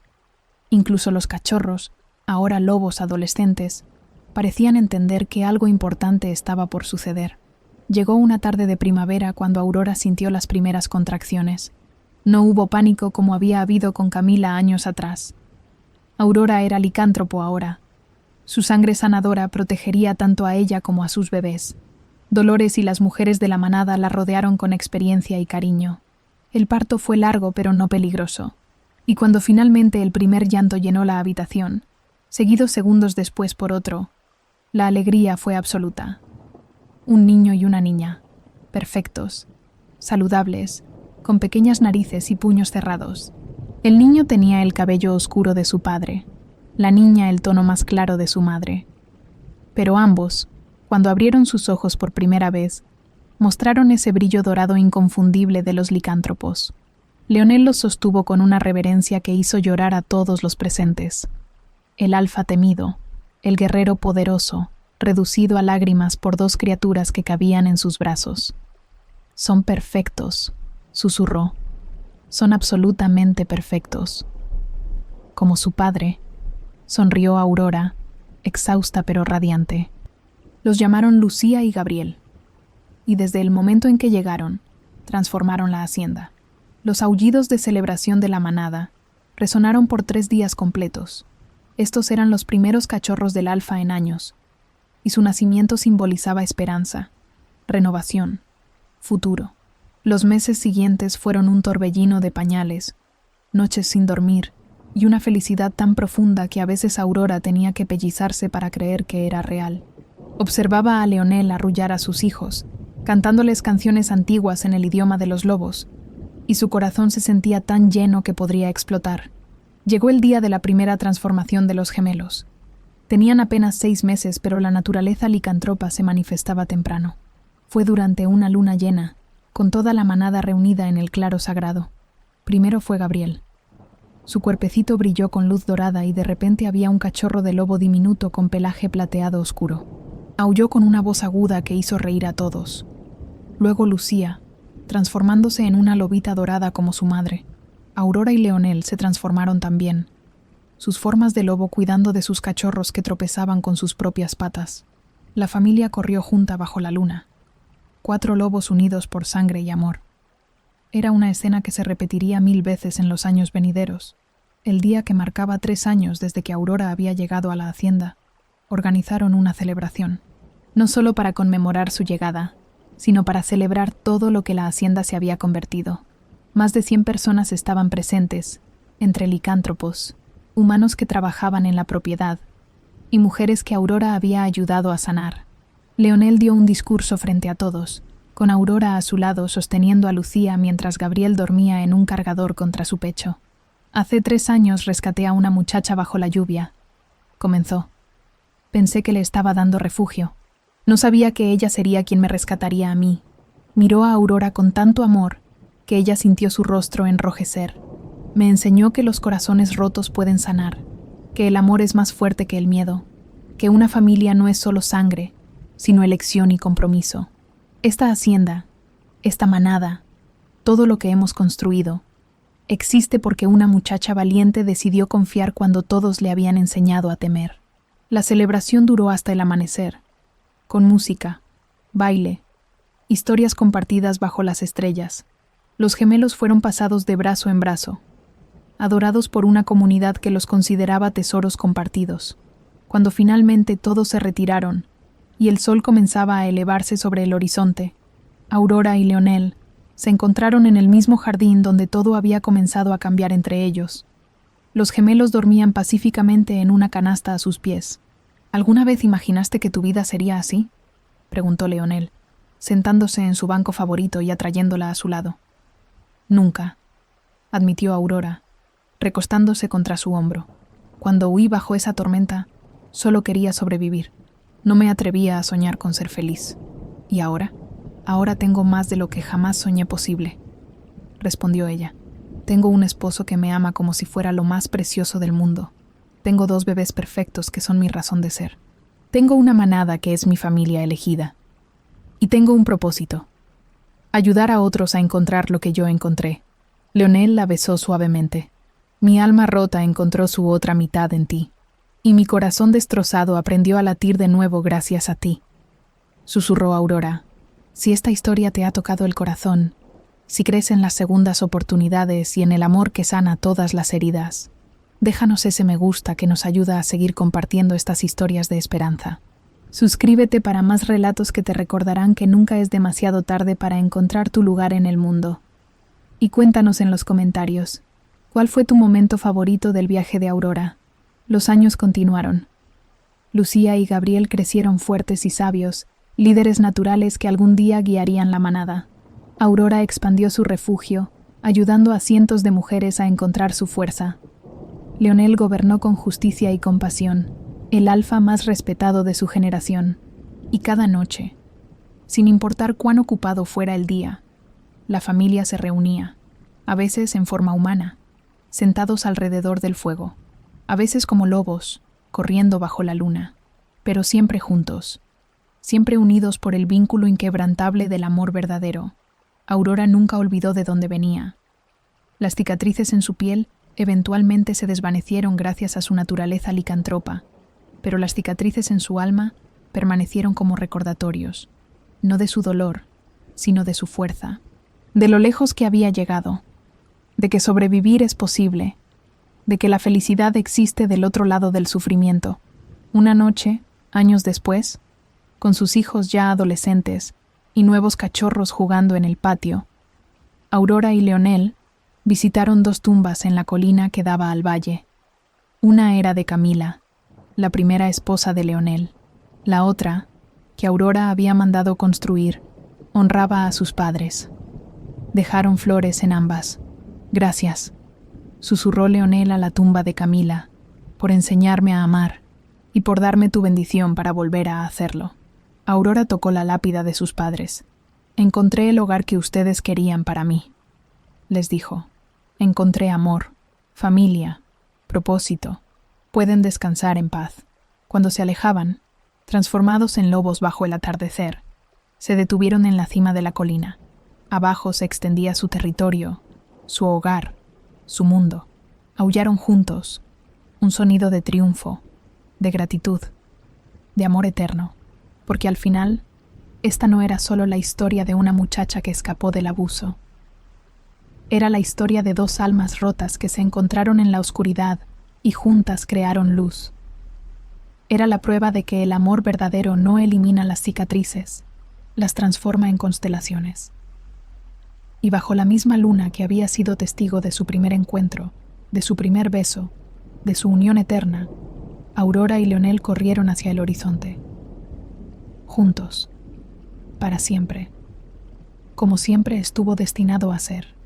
Incluso los cachorros, ahora lobos adolescentes, parecían entender que algo importante estaba por suceder. Llegó una tarde de primavera cuando Aurora sintió las primeras contracciones. No hubo pánico como había habido con Camila años atrás. Aurora era licántropo ahora. Su sangre sanadora protegería tanto a ella como a sus bebés. Dolores y las mujeres de la manada la rodearon con experiencia y cariño. El parto fue largo pero no peligroso. Y cuando finalmente el primer llanto llenó la habitación, seguido segundos después por otro, la alegría fue absoluta. Un niño y una niña, perfectos, saludables, con pequeñas narices y puños cerrados. El niño tenía el cabello oscuro de su padre, la niña el tono más claro de su madre. Pero ambos, cuando abrieron sus ojos por primera vez, mostraron ese brillo dorado inconfundible de los licántropos. Leonel los sostuvo con una reverencia que hizo llorar a todos los presentes. El alfa temido, el guerrero poderoso, reducido a lágrimas por dos criaturas que cabían en sus brazos. «Son perfectos», susurró. «Son absolutamente perfectos». Como su padre, sonrió Aurora, exhausta pero radiante. Los llamaron Lucía y Gabriel, y desde el momento en que llegaron, transformaron la hacienda. Los aullidos de celebración de la manada resonaron por 3 días completos. Estos eran los primeros cachorros del alfa en años, y su nacimiento simbolizaba esperanza, renovación, futuro. Los meses siguientes fueron un torbellino de pañales, noches sin dormir, y una felicidad tan profunda que a veces Aurora tenía que pellizarse para creer que era real. Observaba a Leonel arrullar a sus hijos, cantándoles canciones antiguas en el idioma de los lobos, y su corazón se sentía tan lleno que podría explotar. Llegó el día de la primera transformación de los gemelos. Tenían apenas 6 meses, pero la naturaleza licantropa se manifestaba temprano. Fue durante una luna llena, con toda la manada reunida en el claro sagrado. Primero fue Gabriel. Su cuerpecito brilló con luz dorada y de repente había un cachorro de lobo diminuto con pelaje plateado oscuro. Aulló con una voz aguda que hizo reír a todos. Luego Lucía, transformándose en una lobita dorada como su madre. Aurora y Leonel se transformaron también, sus formas de lobo cuidando de sus cachorros que tropezaban con sus propias patas. La familia corrió junta bajo la luna. 4 lobos unidos por sangre y amor. Era una escena que se repetiría 1000 veces en los años venideros. El día que marcaba 3 años desde que Aurora había llegado a la hacienda, organizaron una celebración. No solo para conmemorar su llegada, sino para celebrar todo lo que la hacienda se había convertido. Más de 100 personas estaban presentes, entre licántropos, humanos que trabajaban en la propiedad, y mujeres que Aurora había ayudado a sanar. Leonel dio un discurso frente a todos, con Aurora a su lado sosteniendo a Lucía mientras Gabriel dormía en un cargador contra su pecho. «Hace 3 años rescaté a una muchacha bajo la lluvia», comenzó. «Pensé que le estaba dando refugio. No sabía que ella sería quien me rescataría a mí». Miró a Aurora con tanto amor que ella sintió su rostro enrojecer. «Me enseñó que los corazones rotos pueden sanar, que el amor es más fuerte que el miedo, que una familia no es solo sangre, sino elección y compromiso. Esta hacienda, esta manada, todo lo que hemos construido, existe porque una muchacha valiente decidió confiar cuando todos le habían enseñado a temer». La celebración duró hasta el amanecer, con música, baile, historias compartidas bajo las estrellas. Los gemelos fueron pasados de brazo en brazo, adorados por una comunidad que los consideraba tesoros compartidos. Cuando finalmente todos se retiraron y el sol comenzaba a elevarse sobre el horizonte, Aurora y Leonel se encontraron en el mismo jardín donde todo había comenzado a cambiar entre ellos. Los gemelos dormían pacíficamente en una canasta a sus pies. «¿Alguna vez imaginaste que tu vida sería así?», preguntó Leonel, sentándose en su banco favorito y atrayéndola a su lado. «Nunca», admitió Aurora, recostándose contra su hombro. «Cuando huí bajo esa tormenta, solo quería sobrevivir. No me atrevía a soñar con ser feliz. ¿Y ahora? Ahora tengo más de lo que jamás soñé posible», respondió ella. «Tengo un esposo que me ama como si fuera lo más precioso del mundo. Tengo 2 bebés perfectos que son mi razón de ser. Tengo una manada que es mi familia elegida. Y tengo un propósito: ayudar a otros a encontrar lo que yo encontré». Leonel la besó suavemente. «Mi alma rota encontró su otra mitad en ti, y mi corazón destrozado aprendió a latir de nuevo gracias a ti», susurró Aurora. «Si esta historia te ha tocado el corazón, si crees en las segundas oportunidades y en el amor que sana todas las heridas, déjanos ese me gusta que nos ayuda a seguir compartiendo estas historias de esperanza. Suscríbete para más relatos que te recordarán que nunca es demasiado tarde para encontrar tu lugar en el mundo. Y cuéntanos en los comentarios, ¿cuál fue tu momento favorito del viaje de Aurora?». Los años continuaron. Lucía y Gabriel crecieron fuertes y sabios, líderes naturales que algún día guiarían la manada. Aurora expandió su refugio, ayudando a cientos de mujeres a encontrar su fuerza. Leonel gobernó con justicia y compasión, el alfa más respetado de su generación. Y cada noche, sin importar cuán ocupado fuera el día, la familia se reunía, a veces en forma humana, sentados alrededor del fuego, a veces como lobos, corriendo bajo la luna, pero siempre juntos, siempre unidos por el vínculo inquebrantable del amor verdadero. Aurora nunca olvidó de dónde venía. Las cicatrices en su piel eventualmente se desvanecieron gracias a su naturaleza licantropa, pero las cicatrices en su alma permanecieron como recordatorios, no de su dolor, sino de su fuerza, de lo lejos que había llegado, de que sobrevivir es posible, de que la felicidad existe del otro lado del sufrimiento. Una noche, años después, con sus hijos ya adolescentes y nuevos cachorros jugando en el patio, Aurora y Leonel visitaron 2 tumbas en la colina que daba al valle. Una era de Camila, la primera esposa de Leonel. La otra, que Aurora había mandado construir, honraba a sus padres. Dejaron flores en ambas. «Gracias», susurró Leonel a la tumba de Camila, «por enseñarme a amar y por darme tu bendición para volver a hacerlo». Aurora tocó la lápida de sus padres. «Encontré el hogar que ustedes querían para mí», les dijo. «Encontré amor, familia, propósito. Pueden descansar en paz». Cuando se alejaban, transformados en lobos bajo el atardecer, se detuvieron en la cima de la colina. Abajo se extendía su territorio, su hogar, su mundo. Aullaron juntos, un sonido de triunfo, de gratitud, de amor eterno, porque al final, esta no era solo la historia de una muchacha que escapó del abuso. Era la historia de 2 almas rotas que se encontraron en la oscuridad y juntas crearon luz. Era la prueba de que el amor verdadero no elimina las cicatrices, las transforma en constelaciones. Y bajo la misma luna que había sido testigo de su primer encuentro, de su primer beso, de su unión eterna, Aurora y Leonel corrieron hacia el horizonte. Juntos, para siempre. como siempre estuvo destinado a ser.